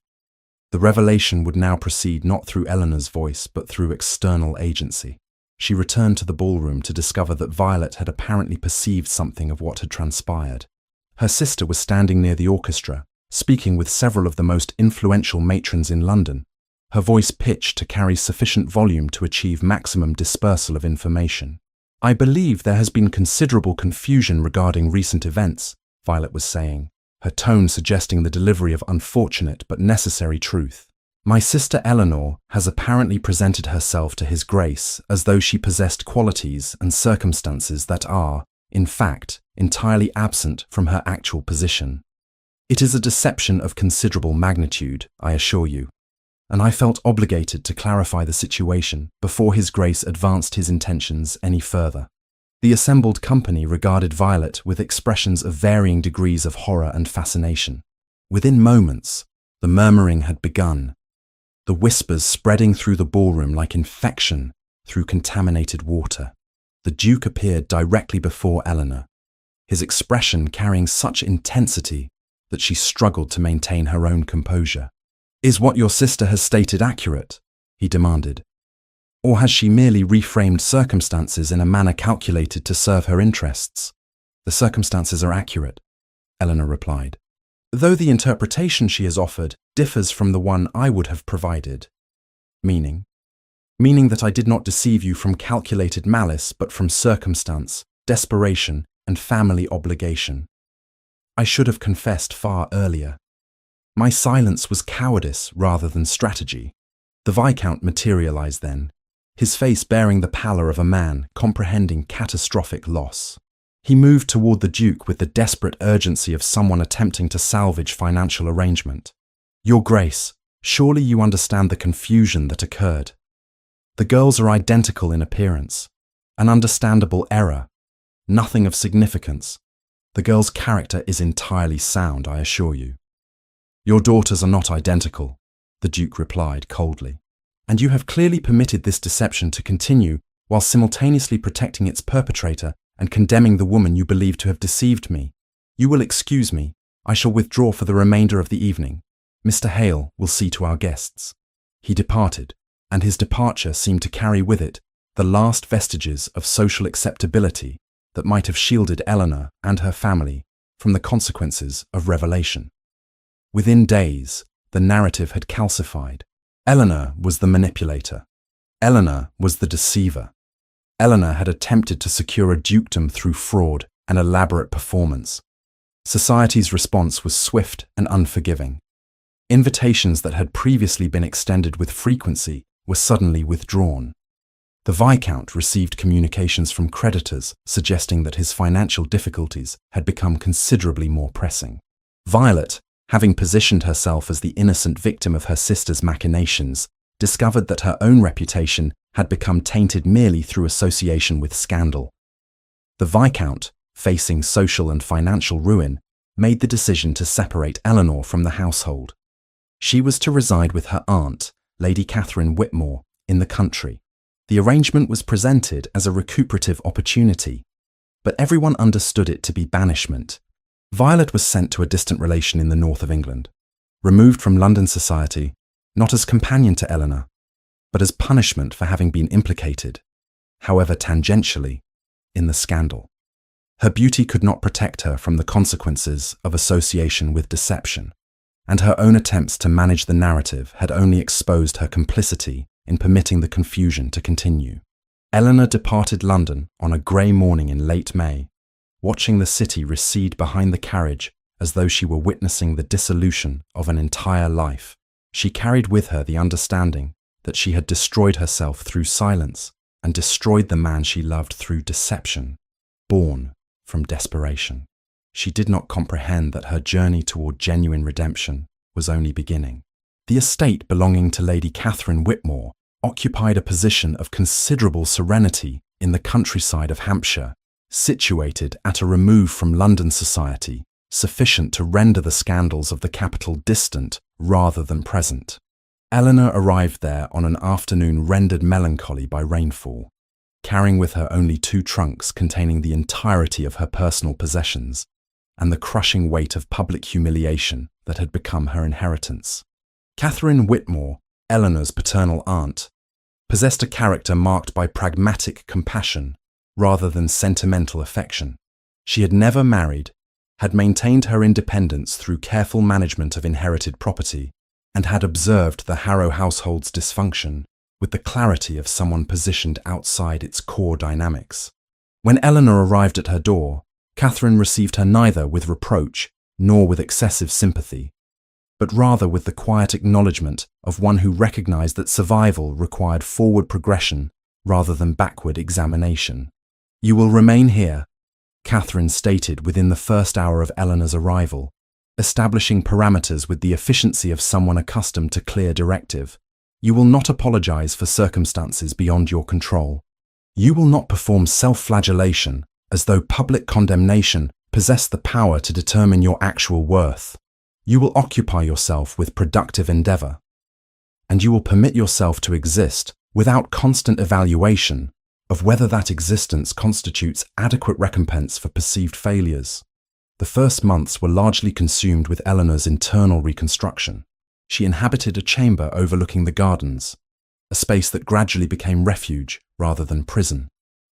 The revelation would now proceed not through Eleanor's voice, but through external agency. She returned to the ballroom to discover that Violet had apparently perceived something of what had transpired. Her sister was standing near the orchestra, speaking with several of the most influential matrons in London, her voice pitched to carry sufficient volume to achieve maximum dispersal of information. "I believe there has been considerable confusion regarding recent events," Violet was saying, her tone suggesting the delivery of unfortunate but necessary truth. "My sister Eleanor has apparently presented herself to His Grace as though she possessed qualities and circumstances that are, in fact, entirely absent from her actual position. It is a deception of considerable magnitude, I assure you, and I felt obligated to clarify the situation before His Grace advanced his intentions any further." The assembled company regarded Violet with expressions of varying degrees of horror and fascination. Within moments, the murmuring had begun, the whispers spreading through the ballroom like infection through contaminated water. The Duke appeared directly before Eleanor, his expression carrying such intensity that she struggled to maintain her own composure. "Is what your sister has stated accurate?" he demanded. "Or has she merely reframed circumstances in a manner calculated to serve her interests?" "The circumstances are accurate," Eleanor replied, "though the interpretation she has offered differs from the one I would have provided. Meaning that I did not deceive you from calculated malice, but from circumstance, desperation, and family obligation. I should have confessed far earlier. My silence was cowardice rather than strategy. The Viscount materialized then, his face bearing the pallor of a man comprehending catastrophic loss. He moved toward the Duke with the desperate urgency of someone attempting to salvage financial arrangement. Your Grace, surely you understand the confusion that occurred. The girls are identical in appearance. An understandable error. Nothing of significance. The girl's character is entirely sound, I assure you. Your daughters are not identical, the Duke replied coldly. And you have clearly permitted this deception to continue while simultaneously protecting its perpetrator and condemning the woman you believe to have deceived me. You will excuse me. I shall withdraw for the remainder of the evening. Mr. Hale will see to our guests. He departed, and his departure seemed to carry with it the last vestiges of social acceptability that might have shielded Eleanor and her family from the consequences of revelation. Within days, the narrative had calcified. Eleanor was the manipulator. Eleanor was the deceiver. Eleanor had attempted to secure a dukedom through fraud and elaborate performance. Society's response was swift and unforgiving. Invitations that had previously been extended with frequency were suddenly withdrawn. The Viscount received communications from creditors suggesting that his financial difficulties had become considerably more pressing. Violet, having positioned herself as the innocent victim of her sister's machinations, discovered that her own reputation had become tainted merely through association with scandal. The Viscount, facing social and financial ruin, made the decision to separate Eleanor from the household. She was to reside with her aunt, Lady Catherine Whitmore, in the country. The arrangement was presented as a recuperative opportunity, but everyone understood it to be banishment. Violet was sent to a distant relation in the north of England, removed from London society, not as companion to Eleanor, but as punishment for having been implicated, however tangentially, in the scandal. Her beauty could not protect her from the consequences of association with deception, and her own attempts to manage the narrative had only exposed her complicity in permitting the confusion to continue. Eleanor departed London on a grey morning in late May, watching the city recede behind the carriage as though she were witnessing the dissolution of an entire life. She carried with her the understanding that she had destroyed herself through silence and destroyed the man she loved through deception, born from desperation. She did not comprehend that her journey toward genuine redemption was only beginning. The estate belonging to Lady Catherine Whitmore occupied a position of considerable serenity in the countryside of Hampshire, situated at a remove from London society, sufficient to render the scandals of the capital distant rather than present. Eleanor arrived there on an afternoon rendered melancholy by rainfall, carrying with her only 2 trunks containing the entirety of her personal possessions and the crushing weight of public humiliation that had become her inheritance. Catherine Whitmore, Eleanor's paternal aunt, possessed a character marked by pragmatic compassion rather than sentimental affection. She had never married, had maintained her independence through careful management of inherited property, and had observed the Harrow household's dysfunction with the clarity of someone positioned outside its core dynamics. When Eleanor arrived at her door, Catherine received her neither with reproach nor with excessive sympathy, but rather with the quiet acknowledgement of one who recognized that survival required forward progression rather than backward examination. "You will remain here," Catherine stated within the first hour of Eleanor's arrival, establishing parameters with the efficiency of someone accustomed to clear directive. "You will not apologize for circumstances beyond your control. You will not perform self-flagellation as though public condemnation possessed the power to determine your actual worth. You will occupy yourself with productive endeavor, and you will permit yourself to exist without constant evaluation of whether that existence constitutes adequate recompense for perceived failures." The first months were largely consumed with Eleanor's internal reconstruction. She inhabited a chamber overlooking the gardens, a space that gradually became refuge rather than prison.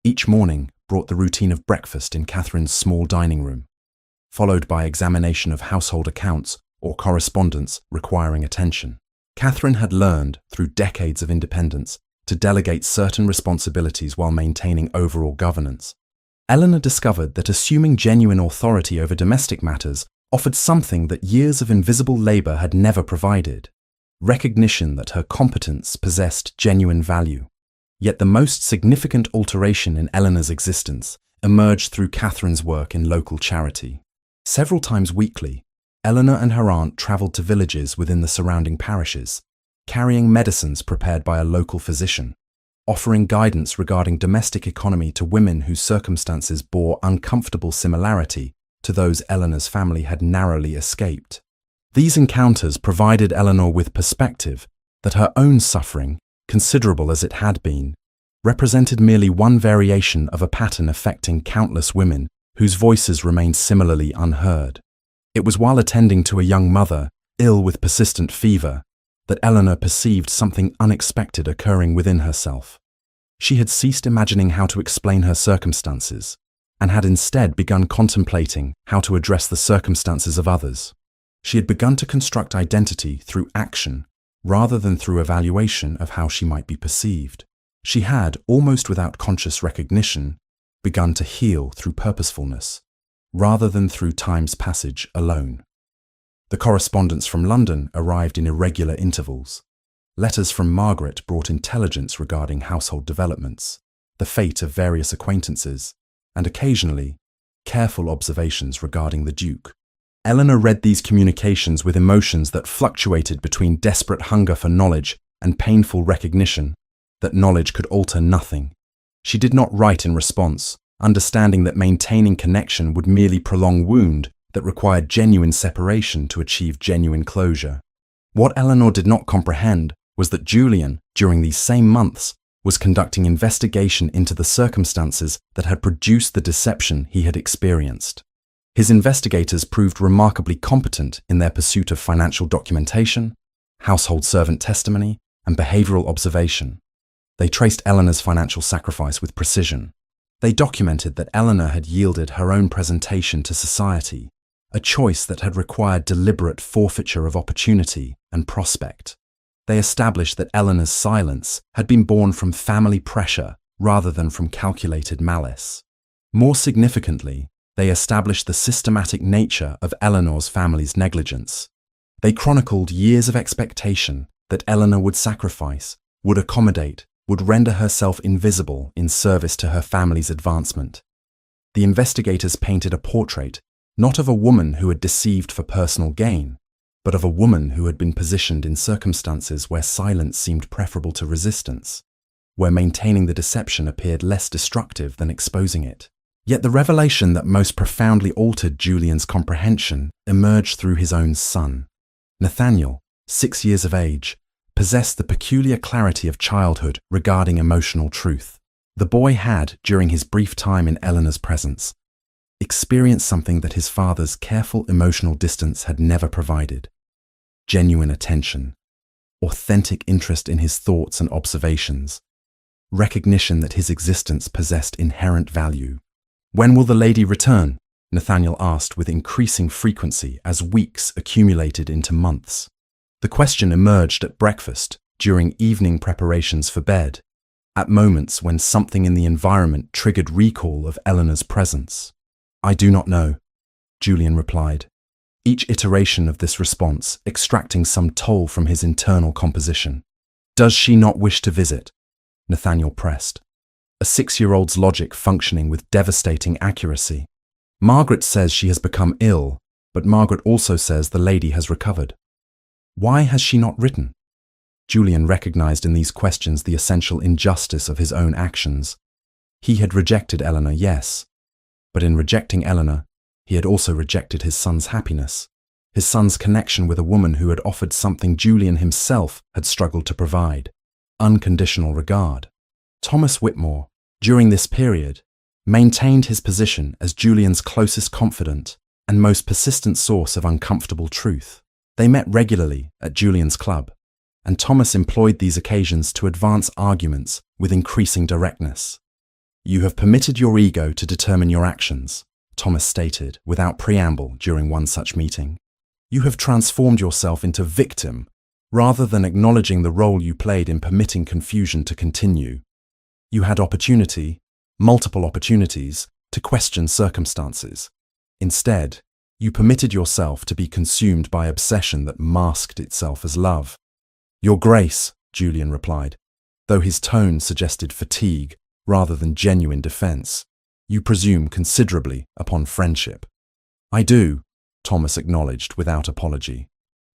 Each morning brought the routine of breakfast in Catherine's small dining room, followed by examination of household accounts or correspondence requiring attention. Catherine had learned, through decades of independence, to delegate certain responsibilities while maintaining overall governance. Eleanor discovered that assuming genuine authority over domestic matters offered something that years of invisible labor had never provided: recognition that her competence possessed genuine value. Yet the most significant alteration in Eleanor's existence emerged through Catherine's work in local charity. Several times weekly, Eleanor and her aunt travelled to villages within the surrounding parishes, carrying medicines prepared by a local physician, offering guidance regarding domestic economy to women whose circumstances bore uncomfortable similarity to those Eleanor's family had narrowly escaped. These encounters provided Eleanor with perspective that her own suffering, considerable as it had been, represented merely one variation of a pattern affecting countless women whose voices remained similarly unheard. It was while attending to a young mother, ill with persistent fever, that Eleanor perceived something unexpected occurring within herself. She had ceased imagining how to explain her circumstances, and had instead begun contemplating how to address the circumstances of others. She had begun to construct identity through action, rather than through evaluation of how she might be perceived. She had, almost without conscious recognition, begun to heal through purposefulness, rather than through time's passage alone. The correspondence from London arrived in irregular intervals. Letters from Margaret brought intelligence regarding household developments, the fate of various acquaintances, and occasionally, careful observations regarding the Duke. Eleanor read these communications with emotions that fluctuated between desperate hunger for knowledge and painful recognition that knowledge could alter nothing. She did not write in response, understanding that maintaining connection would merely prolong wound that required genuine separation to achieve genuine closure. What Eleanor did not comprehend was that Julian, during these same months, was conducting investigation into the circumstances that had produced the deception he had experienced. His investigators proved remarkably competent in their pursuit of financial documentation, household servant testimony, and behavioral observation. They traced Eleanor's financial sacrifice with precision. They documented that Eleanor had yielded her own presentation to society, a choice that had required deliberate forfeiture of opportunity and prospect. They established that Eleanor's silence had been born from family pressure rather than from calculated malice. More significantly, they established the systematic nature of Eleanor's family's negligence. They chronicled years of expectation that Eleanor would sacrifice, would accommodate, would render herself invisible in service to her family's advancement. The investigators painted a portrait not of a woman who had deceived for personal gain, but of a woman who had been positioned in circumstances where silence seemed preferable to resistance, where maintaining the deception appeared less destructive than exposing it. Yet the revelation that most profoundly altered Julian's comprehension emerged through his own son. Nathaniel, 6 years of age, possessed the peculiar clarity of childhood regarding emotional truth. The boy had, during his brief time in Eleanor's presence, experienced something that his father's careful emotional distance had never provided: genuine attention, authentic interest in his thoughts and observations, recognition that his existence possessed inherent value. "When will the lady return?" Nathaniel asked with increasing frequency as weeks accumulated into months. The question emerged at breakfast, during evening preparations for bed, at moments when something in the environment triggered recall of Eleanor's presence. "I do not know," Julian replied, each iteration of this response extracting some toll from his internal composition. "Does she not wish to visit?" Nathaniel pressed, a 6-year-old's logic functioning with devastating accuracy. "Margaret says she has become ill, but Margaret also says the lady has recovered. Why has she not written?" Julian recognized in these questions the essential injustice of his own actions. He had rejected Eleanor, yes, but in rejecting Eleanor, he had also rejected his son's happiness, his son's connection with a woman who had offered something Julian himself had struggled to provide: unconditional regard. Thomas Whitmore, during this period, maintained his position as Julian's closest confidant and most persistent source of uncomfortable truth. They met regularly at Julian's club, and Thomas employed these occasions to advance arguments with increasing directness. "You have permitted your ego to determine your actions," Thomas stated without preamble during one such meeting. You have transformed yourself into victim, rather than acknowledging the role you played in permitting confusion to continue. You had opportunity, multiple opportunities, to question circumstances. Instead, you permitted yourself to be consumed by obsession that masked itself as love. Your grace, Julian replied, though his tone suggested fatigue rather than genuine defense. You presume considerably upon friendship. I do, Thomas acknowledged without apology,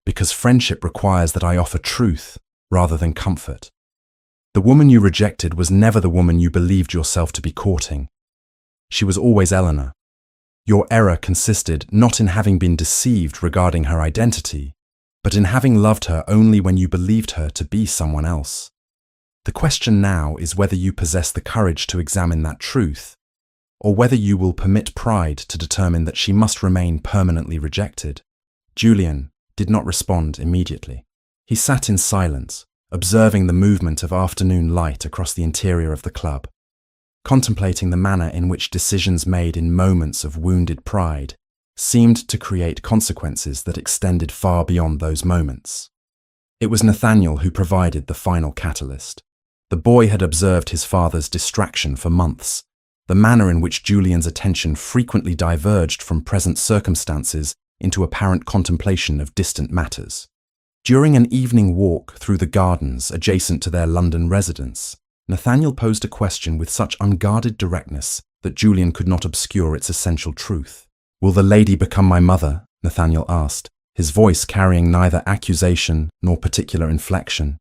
because friendship requires that I offer truth rather than comfort. The woman you rejected was never the woman you believed yourself to be courting. She was always Eleanor. Your error consisted not in having been deceived regarding her identity, but in having loved her only when you believed her to be someone else. The question now is whether you possess the courage to examine that truth, or whether you will permit pride to determine that she must remain permanently rejected. Julian did not respond immediately. He sat in silence, observing the movement of afternoon light across the interior of the club, contemplating the manner in which decisions made in moments of wounded pride seemed to create consequences that extended far beyond those moments. It was Nathaniel who provided the final catalyst. The boy had observed his father's distraction for months, the manner in which Julian's attention frequently diverged from present circumstances into apparent contemplation of distant matters. During an evening walk through the gardens adjacent to their London residence, Nathaniel posed a question with such unguarded directness that Julian could not obscure its essential truth. "Will the lady become my mother?" Nathaniel asked, his voice carrying neither accusation nor particular inflection,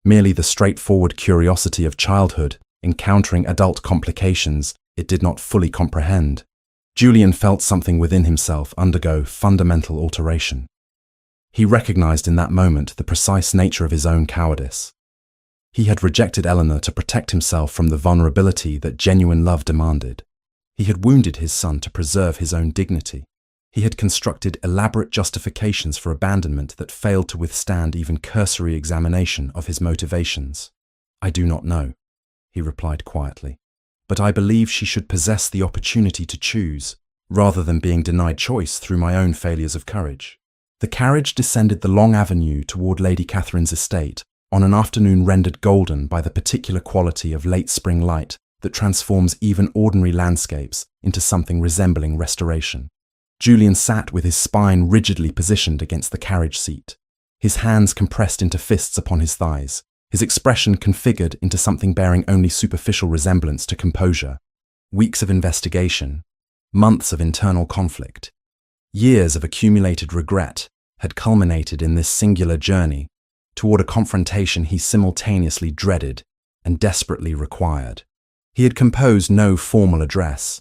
merely the straightforward curiosity of childhood encountering adult complications it did not fully comprehend. Julian felt something within himself undergo fundamental alteration. He recognized in that moment the precise nature of his own cowardice. He had rejected Eleanor to protect himself from the vulnerability that genuine love demanded. He had wounded his son to preserve his own dignity. He had constructed elaborate justifications for abandonment that failed to withstand even cursory examination of his motivations. "I do not know," he replied quietly, "but I believe she should possess the opportunity to choose, rather than being denied choice through my own failures of courage." The carriage descended the long avenue toward Lady Catherine's estate on an afternoon rendered golden by the particular quality of late spring light that transforms even ordinary landscapes into something resembling restoration. Julian sat with his spine rigidly positioned against the carriage seat, his hands compressed into fists upon his thighs, his expression configured into something bearing only superficial resemblance to composure. Weeks of investigation, months of internal conflict, years of accumulated regret had culminated in this singular journey toward a confrontation he simultaneously dreaded and desperately required. He had composed no formal address.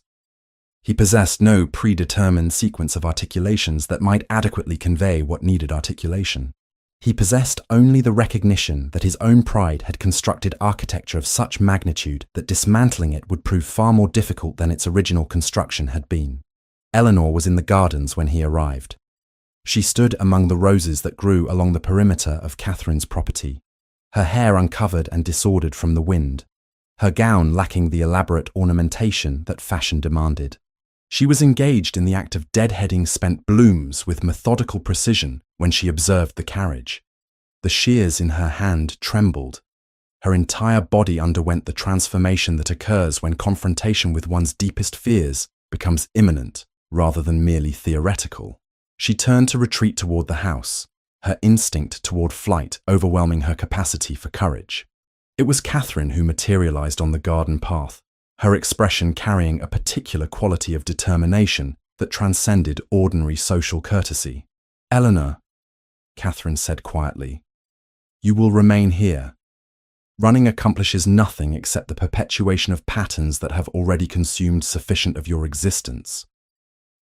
He possessed no predetermined sequence of articulations that might adequately convey what needed articulation. He possessed only the recognition that his own pride had constructed architecture of such magnitude that dismantling it would prove far more difficult than its original construction had been. Eleanor was in the gardens when he arrived. She stood among the roses that grew along the perimeter of Catherine's property, her hair uncovered and disordered from the wind, her gown lacking the elaborate ornamentation that fashion demanded. She was engaged in the act of deadheading spent blooms with methodical precision when she observed the carriage. The shears in her hand trembled. Her entire body underwent the transformation that occurs when confrontation with one's deepest fears becomes imminent rather than merely theoretical. She turned to retreat toward the house, her instinct toward flight overwhelming her capacity for courage. It was Catherine who materialized on the garden path, her expression carrying a particular quality of determination that transcended ordinary social courtesy. "Eleanor," Catherine said quietly, "you will remain here. Running accomplishes nothing except the perpetuation of patterns that have already consumed sufficient of your existence."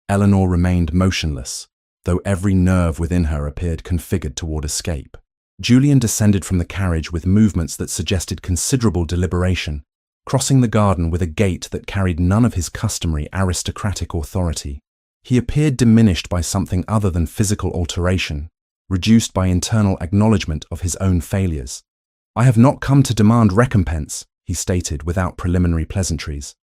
Eleanor remained motionless, though every nerve within her appeared configured toward escape. Julian descended from the carriage with movements that suggested considerable deliberation, crossing the garden with a gait that carried none of his customary aristocratic authority. He appeared diminished by something other than physical alteration, reduced by internal acknowledgement of his own failures. "I have not come to demand recompense," he stated without preliminary pleasantries.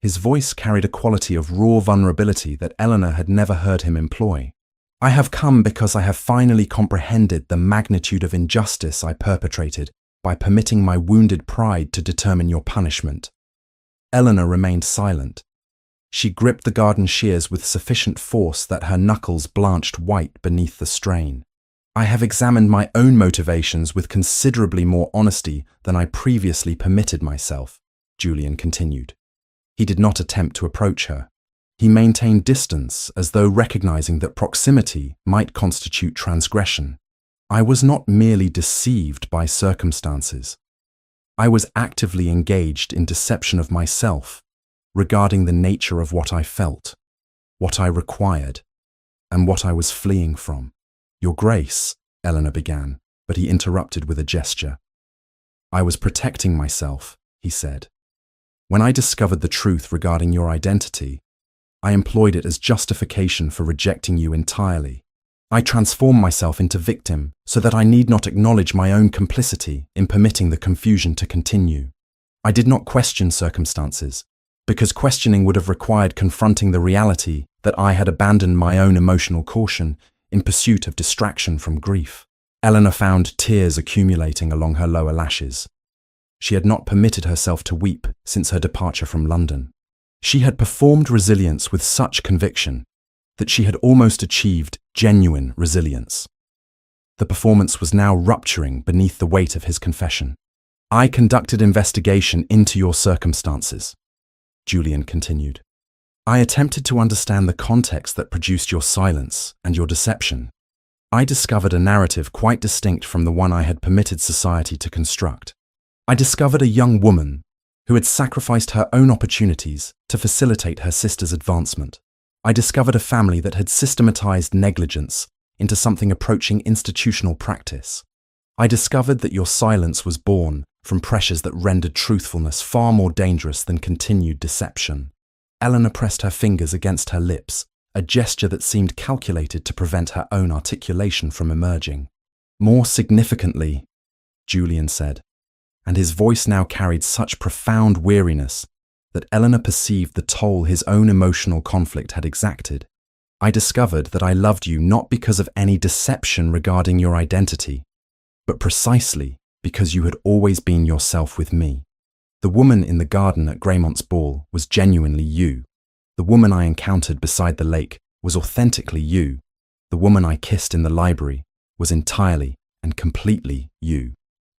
His voice carried a quality of raw vulnerability that Eleanor had never heard him employ. I have come because I have finally comprehended the magnitude of injustice I perpetrated by permitting my wounded pride to determine your punishment." Eleanor remained silent. She gripped the garden shears with sufficient force that her knuckles blanched white beneath the strain. "I have examined my own motivations with considerably more honesty than I previously permitted myself," Julian continued. He did not attempt to approach her. He maintained distance, as though recognizing that proximity might constitute transgression. "I was not merely deceived by circumstances. I was actively engaged in deception of myself regarding the nature of what I felt, what I required, and what I was fleeing from." "Your Grace," Eleanor began, but he interrupted with a gesture. "I was protecting myself," he said. "When I discovered the truth regarding your identity, I employed it as justification for rejecting you entirely. I transformed myself into victim so that I need not acknowledge my own complicity in permitting the confusion to continue. I did not question circumstances, because questioning would have required confronting the reality that I had abandoned my own emotional caution in pursuit of distraction from grief." Eleanor found tears accumulating along her lower lashes. She had not permitted herself to weep since her departure from London. She had performed resilience with such conviction that she had almost achieved genuine resilience. The performance was now rupturing beneath the weight of his confession. "I conducted investigation into your circumstances," Julian continued. "I attempted to understand the context that produced your silence and your deception. I discovered a narrative quite distinct from the one I had permitted society to construct. I discovered a young woman who had sacrificed her own opportunities to facilitate her sister's advancement. I discovered a family that had systematized negligence into something approaching institutional practice. I discovered that your silence was born from pressures that rendered truthfulness far more dangerous than continued deception." Eleanor pressed her fingers against her lips, a gesture that seemed calculated to prevent her own articulation from emerging. "More significantly," Julian said, and his voice now carried such profound weariness that Eleanor perceived the toll his own emotional conflict had exacted, "I discovered that I loved you not because of any deception regarding your identity, but precisely because you had always been yourself with me. The woman in the garden at Greymont's ball was genuinely you. The woman I encountered beside the lake was authentically you. The woman I kissed in the library was entirely and completely you.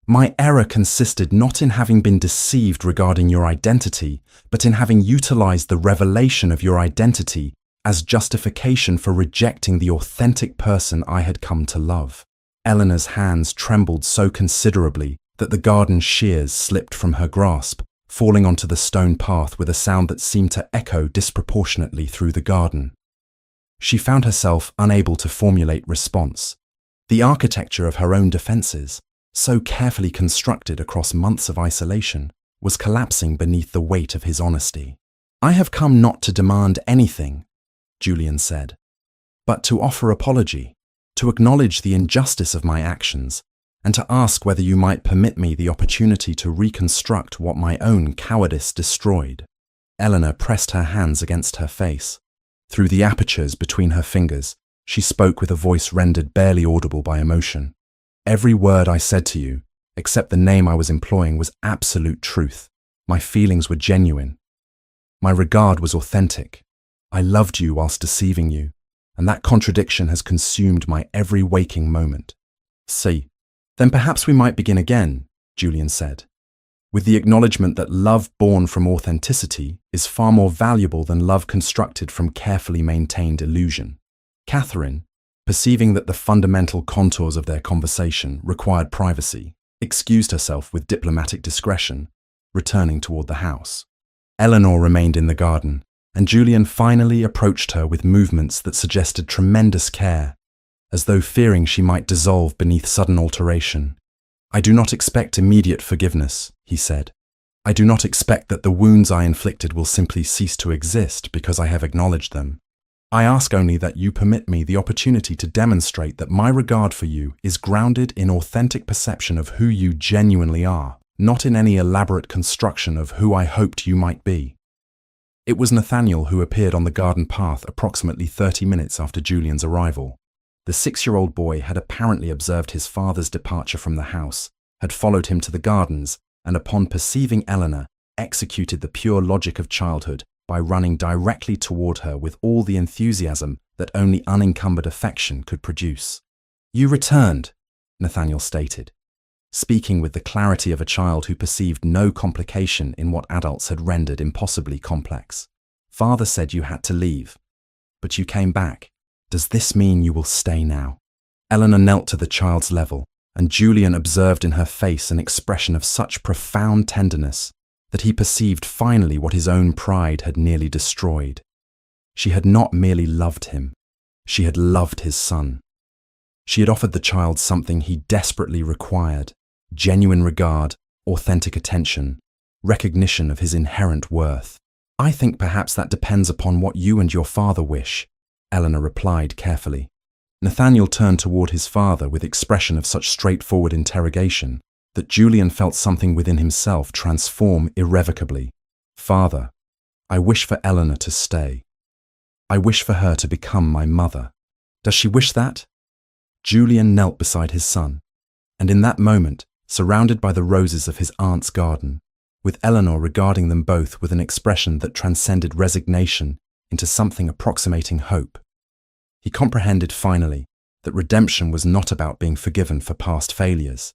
My error consisted not in having been deceived regarding your identity, but in having utilized the revelation of your identity as justification for rejecting the authentic person I had come to love." Eleanor's hands trembled so considerably that the garden shears slipped from her grasp, falling onto the stone path with a sound that seemed to echo disproportionately through the garden. She found herself unable to formulate response. The architecture of her own defenses, so carefully constructed across months of isolation, was collapsing beneath the weight of his honesty. "I have come not to demand anything," Julian said, "but to offer apology, to acknowledge the injustice of my actions, and to ask whether you might permit me the opportunity to reconstruct what my own cowardice destroyed." Eleanor pressed her hands against her face. Through the apertures between her fingers, she spoke with a voice rendered barely audible by emotion. "Every word I said to you, except the name I was employing, was absolute truth. My feelings were genuine. My regard was authentic. I loved you whilst deceiving you, and that contradiction has consumed my every waking moment." "See, then perhaps we might begin again," Julian said, "with the acknowledgement that love born from authenticity is far more valuable than love constructed from carefully maintained illusion." Catherine, perceiving that the fundamental contours of their conversation required privacy, excused herself with diplomatic discretion, returning toward the house. Eleanor remained in the garden, and Julian finally approached her with movements that suggested tremendous care, as though fearing she might dissolve beneath sudden alteration. "I do not expect immediate forgiveness," he said. "I do not expect that the wounds I inflicted will simply cease to exist because I have acknowledged them. I ask only that you permit me the opportunity to demonstrate that my regard for you is grounded in authentic perception of who you genuinely are, not in any elaborate construction of who I hoped you might be." It was Nathaniel who appeared on the garden path approximately 30 minutes after Julian's arrival. The 6-year-old boy had apparently observed his father's departure from the house, had followed him to the gardens, and upon perceiving Eleanor, executed the pure logic of childhood by running directly toward her with all the enthusiasm that only unencumbered affection could produce. "You returned," Nathaniel stated, speaking with the clarity of a child who perceived no complication in what adults had rendered impossibly complex. "Father said you had to leave, but you came back. Does this mean you will stay now?" Eleanor knelt to the child's level, and Julian observed in her face an expression of such profound tenderness that he perceived finally what his own pride had nearly destroyed. She had not merely loved him, she had loved his son. She had offered the child something he desperately required: genuine regard, authentic attention, recognition of his inherent worth. "I think perhaps that depends upon what you and your father wish," Eleanor replied carefully. Nathaniel turned toward his father with expression of such straightforward interrogation that Julian felt something within himself transform irrevocably. "Father, I wish for Eleanor to stay. I wish for her to become my mother. Does she wish that?" Julian knelt beside his son, and in that moment, surrounded by the roses of his aunt's garden, with Eleanor regarding them both with an expression that transcended resignation into something approximating hope, he comprehended finally that redemption was not about being forgiven for past failures.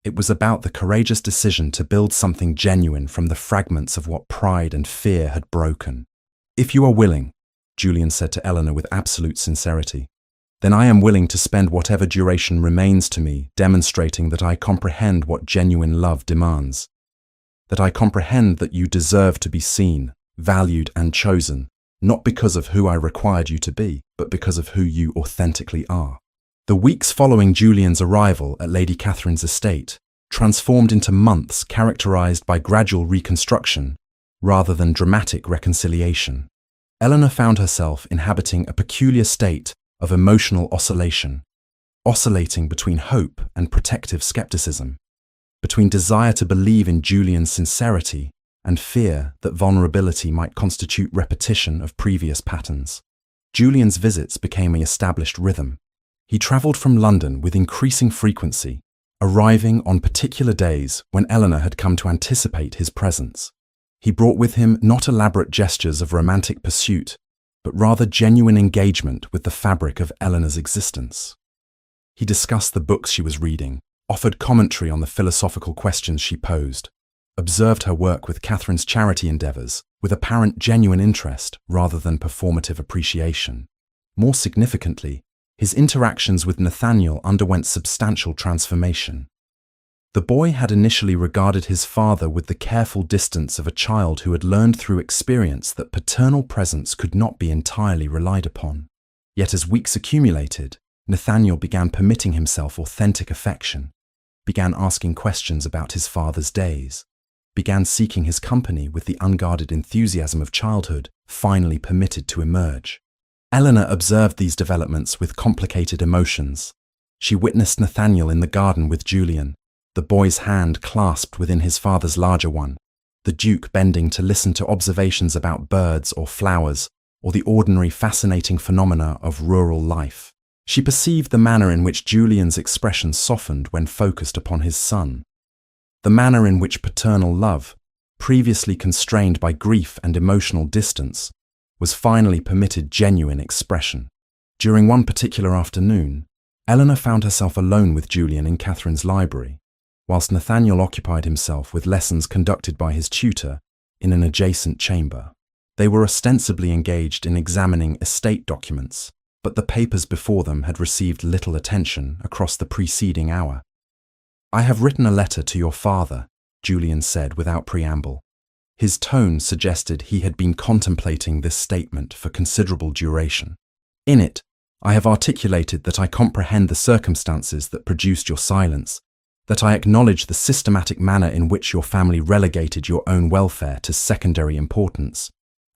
It was about the courageous decision to build something genuine from the fragments of what pride and fear had broken. "If you are willing," Julian said to Eleanor with absolute sincerity, "then I am willing to spend whatever duration remains to me demonstrating that I comprehend what genuine love demands. That I comprehend that you deserve to be seen, valued, and chosen, not because of who I required you to be, but because of who you authentically are." The weeks following Julian's arrival at Lady Catherine's estate transformed into months characterized by gradual reconstruction rather than dramatic reconciliation. Eleanor found herself inhabiting a peculiar state of emotional oscillation, oscillating between hope and protective skepticism, between desire to believe in Julian's sincerity and fear that vulnerability might constitute repetition of previous patterns. Julian's visits became an established rhythm. He travelled from London with increasing frequency, arriving on particular days when Eleanor had come to anticipate his presence. He brought with him not elaborate gestures of romantic pursuit, but rather genuine engagement with the fabric of Eleanor's existence. He discussed the books she was reading, offered commentary on the philosophical questions she posed, observed her work with Catherine's charity endeavours with apparent genuine interest rather than performative appreciation. More significantly, his interactions with Nathaniel underwent substantial transformation. The boy had initially regarded his father with the careful distance of a child who had learned through experience that paternal presence could not be entirely relied upon. Yet as weeks accumulated, Nathaniel began permitting himself authentic affection, began asking questions about his father's days, began seeking his company with the unguarded enthusiasm of childhood finally permitted to emerge. Eleanor observed these developments with complicated emotions. She witnessed Nathaniel in the garden with Julian, the boy's hand clasped within his father's larger one, the Duke bending to listen to observations about birds or flowers, or the ordinary fascinating phenomena of rural life. She perceived the manner in which Julian's expression softened when focused upon his son, the manner in which paternal love, previously constrained by grief and emotional distance, was finally permitted genuine expression. During one particular afternoon, Eleanor found herself alone with Julian in Catherine's library, whilst Nathaniel occupied himself with lessons conducted by his tutor in an adjacent chamber. They were ostensibly engaged in examining estate documents, but the papers before them had received little attention across the preceding hour. "I have written a letter to your father," Julian said without preamble. His tone suggested he had been contemplating this statement for considerable duration. "In it, I have articulated that I comprehend the circumstances that produced your silence, that I acknowledge the systematic manner in which your family relegated your own welfare to secondary importance,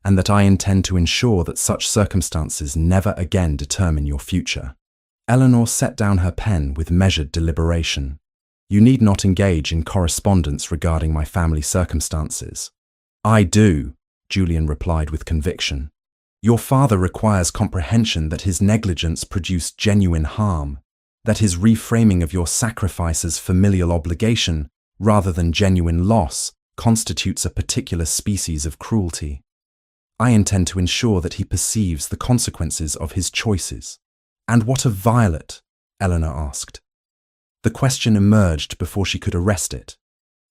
and that I intend to ensure that such circumstances never again determine your future." Eleanor set down her pen with measured deliberation. "You need not engage in correspondence regarding my family circumstances." "I do," Julian replied with conviction. Your father requires comprehension that his negligence produced genuine harm, that his reframing of your sacrifice as familial obligation rather than genuine loss constitutes a particular species of cruelty. I intend to ensure that he perceives the consequences of his choices. And what of Violet? Eleanor asked. The question emerged before she could arrest it.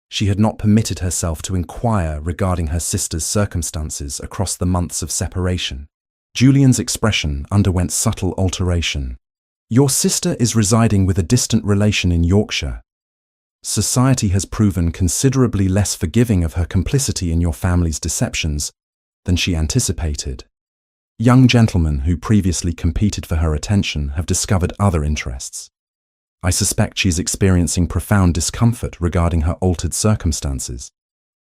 She had not permitted herself to inquire regarding her sister's circumstances across the months of separation. Julian's expression underwent subtle alteration. Your sister is residing with a distant relation in Yorkshire. Society has proven considerably less forgiving of her complicity in your family's deceptions than she anticipated. Young gentlemen who previously competed for her attention have discovered other interests. I suspect she is experiencing profound discomfort regarding her altered circumstances.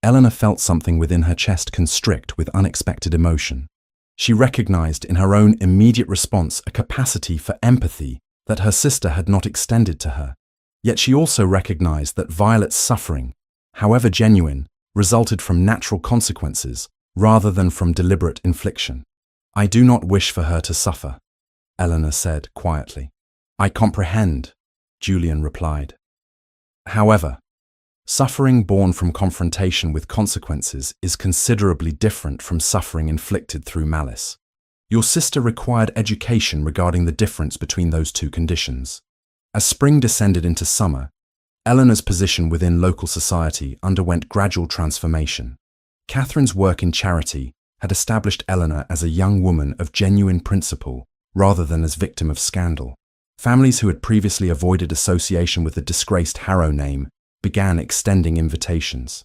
Eleanor felt something within her chest constrict with unexpected emotion. She recognized in her own immediate response a capacity for empathy that her sister had not extended to her. Yet she also recognized that Violet's suffering, however genuine, resulted from natural consequences rather than from deliberate infliction. I do not wish for her to suffer, Eleanor said quietly. I comprehend, Julian replied. However, suffering born from confrontation with consequences is considerably different from suffering inflicted through malice. Your sister required education regarding the difference between those two conditions. As spring descended into summer, Eleanor's position within local society underwent gradual transformation. Catherine's work in charity had established Eleanor as a young woman of genuine principle rather than as victim of scandal. Families who had previously avoided association with the disgraced Harrow name began extending invitations.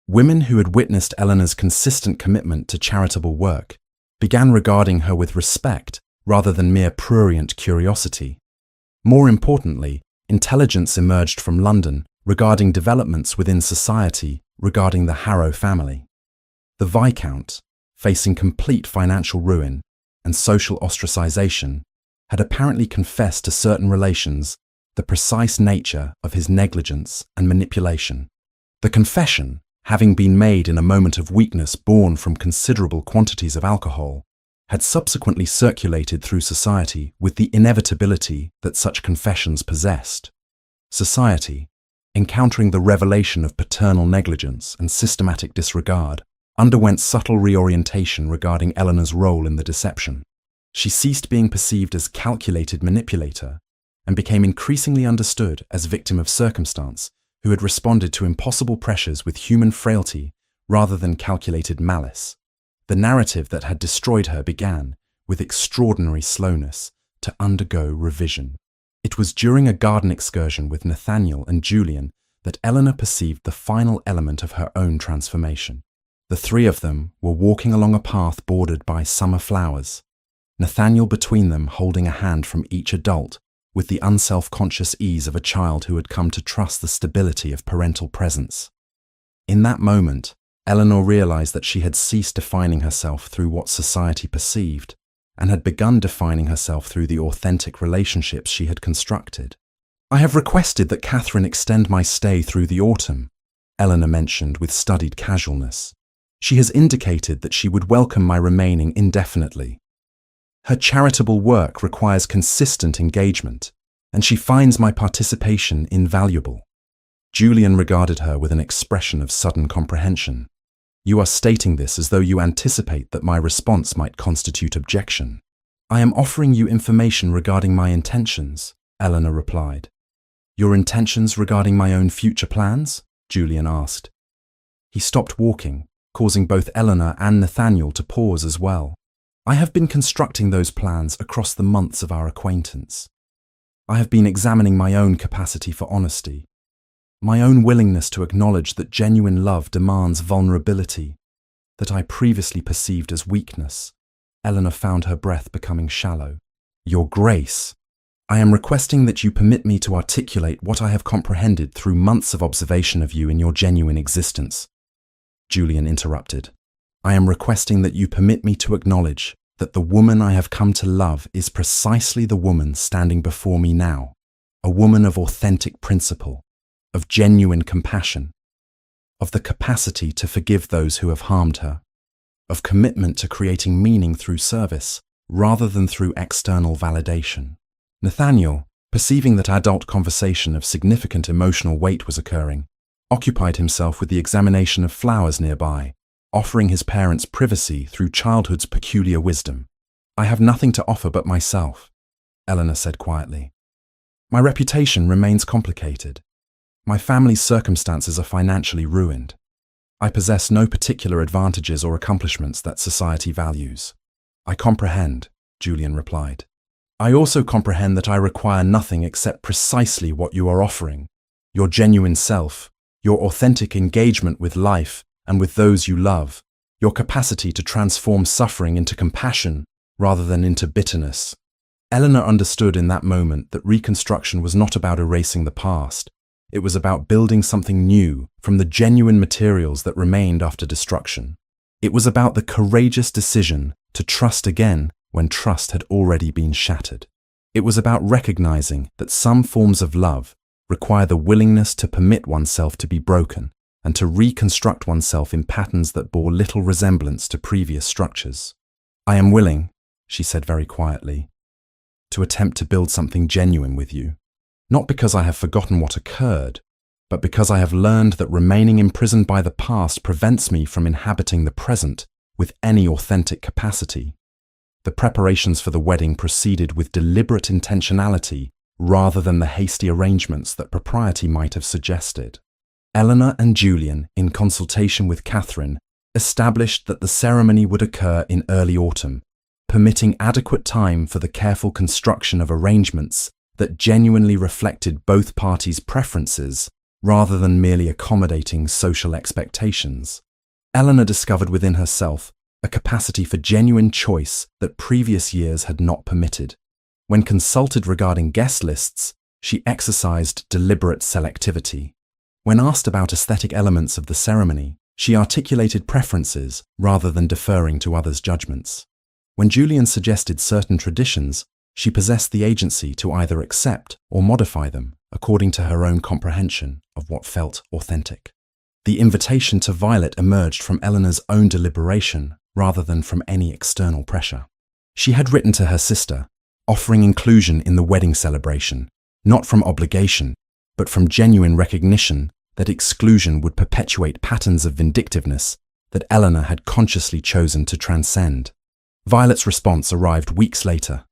Women who had witnessed Eleanor's consistent commitment to charitable work began regarding her with respect rather than mere prurient curiosity. More importantly, intelligence emerged from London regarding developments within society regarding the Harrow family. The Viscount, facing complete financial ruin and social ostracization, had apparently confessed to certain relations the precise nature of his negligence and manipulation. The confession, having been made in a moment of weakness born from considerable quantities of alcohol, had subsequently circulated through society with the inevitability that such confessions possessed. Society, encountering the revelation of paternal negligence and systematic disregard, underwent subtle reorientation regarding Eleanor's role in the deception. She ceased being perceived as calculated manipulator and became increasingly understood as victim of circumstance who had responded to impossible pressures with human frailty rather than calculated malice. The narrative that had destroyed her began, with extraordinary slowness, to undergo revision. It was during a garden excursion with Nathaniel and Julian that Eleanor perceived the final element of her own transformation. The three of them were walking along a path bordered by summer flowers, Nathaniel between them holding a hand from each adult with the unself-conscious ease of a child who had come to trust the stability of parental presence. In that moment, Eleanor realized that she had ceased defining herself through what society perceived and had begun defining herself through the authentic relationships she had constructed. I have requested that Catherine extend my stay through the autumn, Eleanor mentioned with studied casualness. She has indicated that she would welcome my remaining indefinitely. Her charitable work requires consistent engagement, and she finds my participation invaluable. Julian regarded her with an expression of sudden comprehension. You are stating this as though you anticipate that my response might constitute objection. I am offering you information regarding my intentions, Eleanor replied. Your intentions regarding my own future plans? Julian asked. He stopped walking, causing both Eleanor and Nathaniel to pause as well. I have been constructing those plans across the months of our acquaintance. I have been examining my own capacity for honesty, my own willingness to acknowledge that genuine love demands vulnerability, that I previously perceived as weakness. Eleanor found her breath becoming shallow. Your Grace, I am requesting that you permit me to articulate what I have comprehended through months of observation of you in your genuine existence. Julian interrupted. I am requesting that you permit me to acknowledge that the woman I have come to love is precisely the woman standing before me now, a woman of authentic principle, of genuine compassion, of the capacity to forgive those who have harmed her. of commitment to creating meaning through service, rather than through external validation. Nathaniel, perceiving that adult conversation of significant emotional weight was occurring, occupied himself with the examination of flowers nearby, offering his parents privacy through childhood's peculiar wisdom. "I have nothing to offer but myself," Eleanor said quietly. "My reputation remains complicated. My family's circumstances are financially ruined. I possess no particular advantages or accomplishments that society values." "I comprehend," Julian replied. "I also comprehend that I require nothing except precisely what you are offering: your genuine self, your authentic engagement with life and with those you love, your capacity to transform suffering into compassion rather than into bitterness." Eleanor understood in that moment that reconstruction was not about erasing the past. It was about building something new from the genuine materials that remained after destruction. It was about the courageous decision to trust again when trust had already been shattered. It was about recognizing that some forms of love require the willingness to permit oneself to be broken and to reconstruct oneself in patterns that bore little resemblance to previous structures. "I am willing," she said very quietly, "to attempt to build something genuine with you. Not because I have forgotten what occurred, but because I have learned that remaining imprisoned by the past prevents me from inhabiting the present with any authentic capacity." The preparations for the wedding proceeded with deliberate intentionality rather than the hasty arrangements that propriety might have suggested. Eleanor and Julian, in consultation with Catherine, established that the ceremony would occur in early autumn, permitting adequate time for the careful construction of arrangements that genuinely reflected both parties' preferences rather than merely accommodating social expectations. Eleanor discovered within herself a capacity for genuine choice that previous years had not permitted. When consulted regarding guest lists, she exercised deliberate selectivity. When asked about aesthetic elements of the ceremony, she articulated preferences rather than deferring to others' judgments. When Julian suggested certain traditions, she possessed the agency to either accept or modify them according to her own comprehension of what felt authentic. The invitation to Violet emerged from Eleanor's own deliberation rather than from any external pressure. She had written to her sister, offering inclusion in the wedding celebration, not from obligation, but from genuine recognition that exclusion would perpetuate patterns of vindictiveness that Eleanor had consciously chosen to transcend. Violet's response arrived weeks later.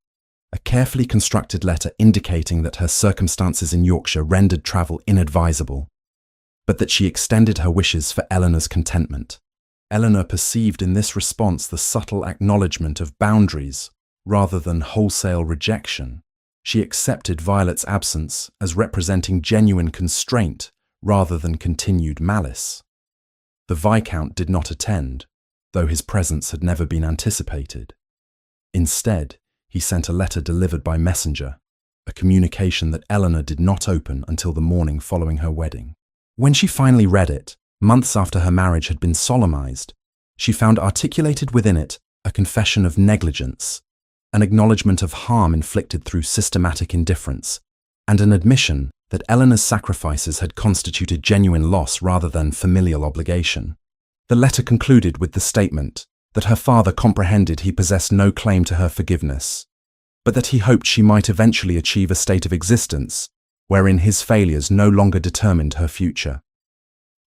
A carefully constructed letter indicating that her circumstances in Yorkshire rendered travel inadvisable, but that she extended her wishes for Eleanor's contentment. Eleanor perceived in this response the subtle acknowledgement of boundaries rather than wholesale rejection. She accepted Violet's absence as representing genuine constraint rather than continued malice. The Viscount did not attend, though his presence had never been anticipated. Instead, he sent a letter delivered by messenger, a communication that Eleanor did not open until the morning following her wedding. When she finally read it, months after her marriage had been solemnized, she found articulated within it a confession of negligence, an acknowledgement of harm inflicted through systematic indifference, and an admission that Eleanor's sacrifices had constituted genuine loss rather than familial obligation. The letter concluded with the statement that her father comprehended he possessed no claim to her forgiveness, but that he hoped she might eventually achieve a state of existence wherein his failures no longer determined her future.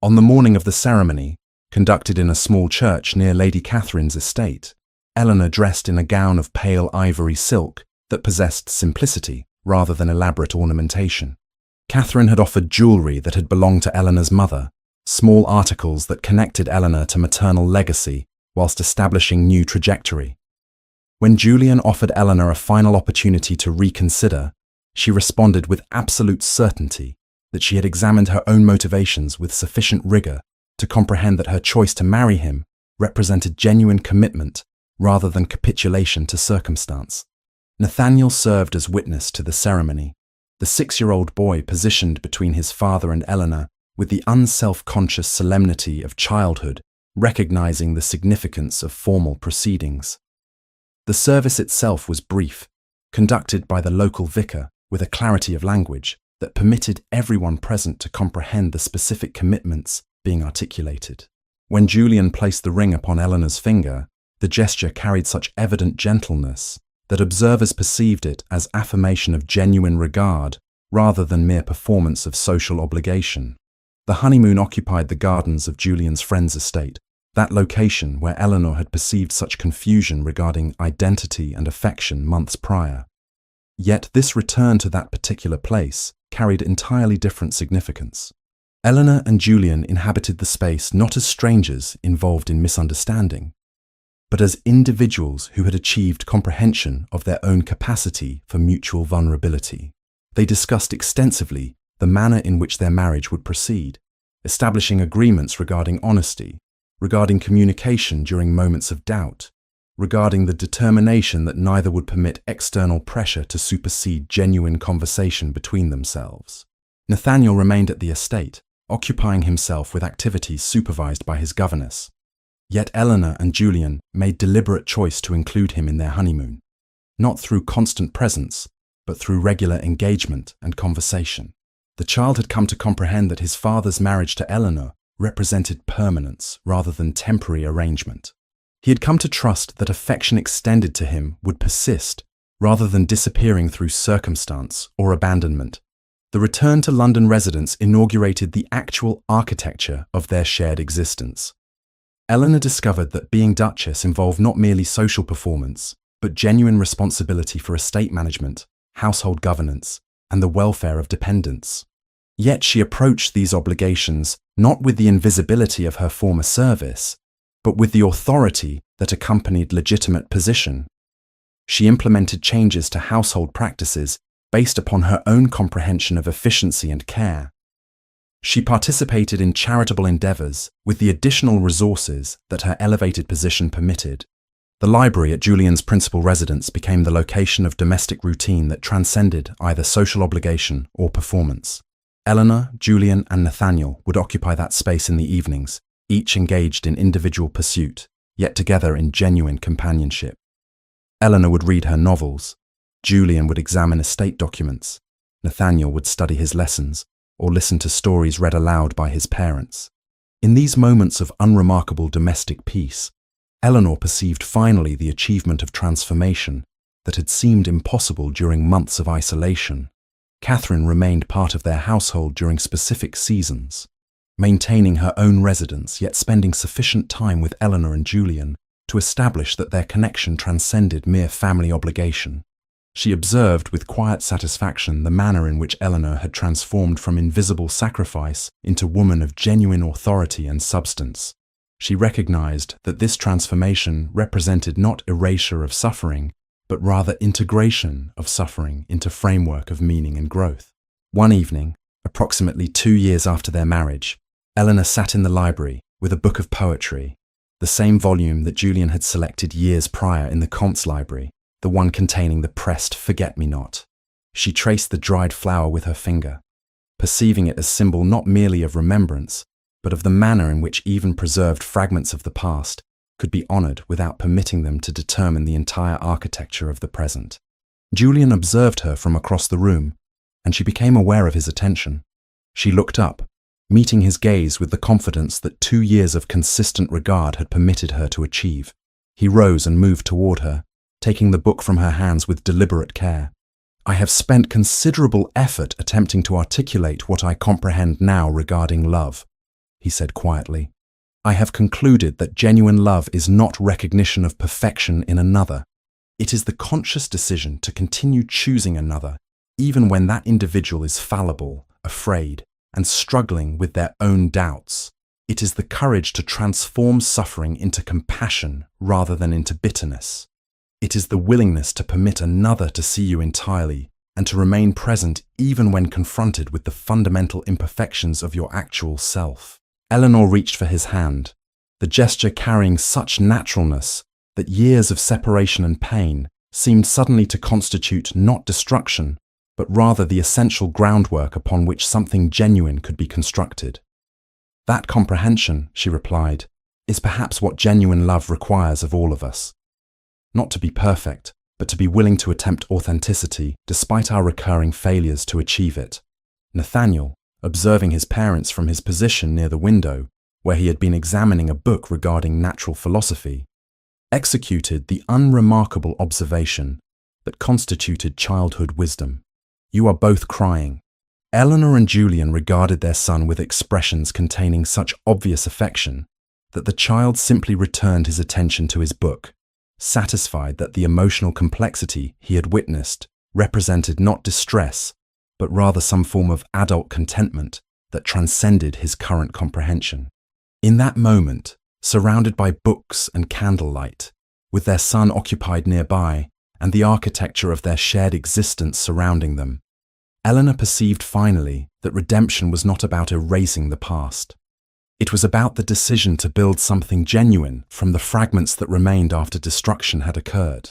On the morning of the ceremony, conducted in a small church near Lady Catherine's estate, Eleanor dressed in a gown of pale ivory silk that possessed simplicity rather than elaborate ornamentation. Catherine had offered jewellery that had belonged to Eleanor's mother, small articles that connected Eleanor to maternal legacy whilst establishing new trajectory. When Julian offered Eleanor a final opportunity to reconsider, she responded with absolute certainty that she had examined her own motivations with sufficient rigour to comprehend that her choice to marry him represented genuine commitment rather than capitulation to circumstance. Nathaniel served as witness to the ceremony, the 6-year-old boy positioned between his father and Eleanor with the unself-conscious solemnity of childhood, recognizing the significance of formal proceedings. The service itself was brief, conducted by the local vicar with a clarity of language that permitted everyone present to comprehend the specific commitments being articulated. When Julian placed the ring upon Eleanor's finger, the gesture carried such evident gentleness that observers perceived it as affirmation of genuine regard rather than mere performance of social obligation. The honeymoon occupied the gardens of Julian's friend's estate, that location where Eleanor had perceived such confusion regarding identity and affection months prior. Yet this return to that particular place carried entirely different significance. Eleanor and Julian inhabited the space not as strangers involved in misunderstanding, but as individuals who had achieved comprehension of their own capacity for mutual vulnerability. They discussed extensively the manner in which their marriage would proceed, establishing agreements regarding honesty, regarding communication during moments of doubt, regarding the determination that neither would permit external pressure to supersede genuine conversation between themselves. Nathaniel remained at the estate, occupying himself with activities supervised by his governess. Yet Eleanor and Julian made deliberate choice to include him in their honeymoon, not through constant presence, but through regular engagement and conversation. The child had come to comprehend that his father's marriage to Eleanor represented permanence rather than temporary arrangement. He had come to trust that affection extended to him would persist rather than disappearing through circumstance or abandonment. The return to London residence inaugurated the actual architecture of their shared existence. Eleanor discovered that being Duchess involved not merely social performance, but genuine responsibility for estate management, household governance, and the welfare of dependents. Yet she approached these obligations not with the invisibility of her former service, but with the authority that accompanied legitimate position. She implemented changes to household practices based upon her own comprehension of efficiency and care. She participated in charitable endeavours with the additional resources that her elevated position permitted. The library at Julian's principal residence became the location of domestic routine that transcended either social obligation or performance. Eleanor, Julian, and Nathaniel would occupy that space in the evenings, each engaged in individual pursuit, yet together in genuine companionship. Eleanor would read her novels, Julian would examine estate documents, Nathaniel would study his lessons, or listen to stories read aloud by his parents. In these moments of unremarkable domestic peace, Eleanor perceived finally the achievement of transformation that had seemed impossible during months of isolation. Catherine remained part of their household during specific seasons, maintaining her own residence yet spending sufficient time with Eleanor and Julian to establish that their connection transcended mere family obligation. She observed with quiet satisfaction the manner in which Eleanor had transformed from invisible sacrifice into woman of genuine authority and substance. She recognized that this transformation represented not erasure of suffering, but rather integration of suffering into framework of meaning and growth. One evening, approximately 2 years after their marriage, Eleanor sat in the library with a book of poetry, the same volume that Julian had selected years prior in the Comte's library, the one containing the pressed forget-me-not. She traced the dried flower with her finger, perceiving it as symbol not merely of remembrance, but of the manner in which even preserved fragments of the past could be honoured without permitting them to determine the entire architecture of the present. Julian observed her from across the room, and she became aware of his attention. She looked up, meeting his gaze with the confidence that 2 years of consistent regard had permitted her to achieve. He rose and moved toward her, taking the book from her hands with deliberate care. "I have spent considerable effort attempting to articulate what I comprehend now regarding love," he said quietly. "I have concluded that genuine love is not recognition of perfection in another. It is the conscious decision to continue choosing another, even when that individual is fallible, afraid, and struggling with their own doubts. It is the courage to transform suffering into compassion rather than into bitterness. It is the willingness to permit another to see you entirely and to remain present even when confronted with the fundamental imperfections of your actual self." Eleanor reached for his hand, the gesture carrying such naturalness that years of separation and pain seemed suddenly to constitute not destruction, but rather the essential groundwork upon which something genuine could be constructed. "That comprehension," she replied, "is perhaps what genuine love requires of all of us. Not to be perfect, but to be willing to attempt authenticity despite our recurring failures to achieve it." Nathaniel, observing his parents from his position near the window, where he had been examining a book regarding natural philosophy, executed the unremarkable observation that constituted childhood wisdom. "You are both crying." Eleanor and Julian regarded their son with expressions containing such obvious affection that the child simply returned his attention to his book, satisfied that the emotional complexity he had witnessed represented not distress, but rather some form of adult contentment that transcended his current comprehension. In that moment, surrounded by books and candlelight, with their son occupied nearby and the architecture of their shared existence surrounding them, Eleanor perceived finally that redemption was not about erasing the past. It was about the decision to build something genuine from the fragments that remained after destruction had occurred.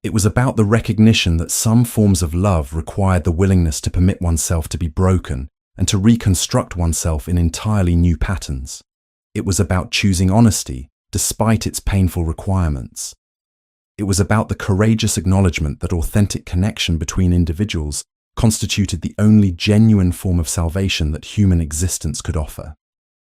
It was about the recognition that some forms of love required the willingness to permit oneself to be broken and to reconstruct oneself in entirely new patterns. It was about choosing honesty despite its painful requirements. It was about the courageous acknowledgement that authentic connection between individuals constituted the only genuine form of salvation that human existence could offer.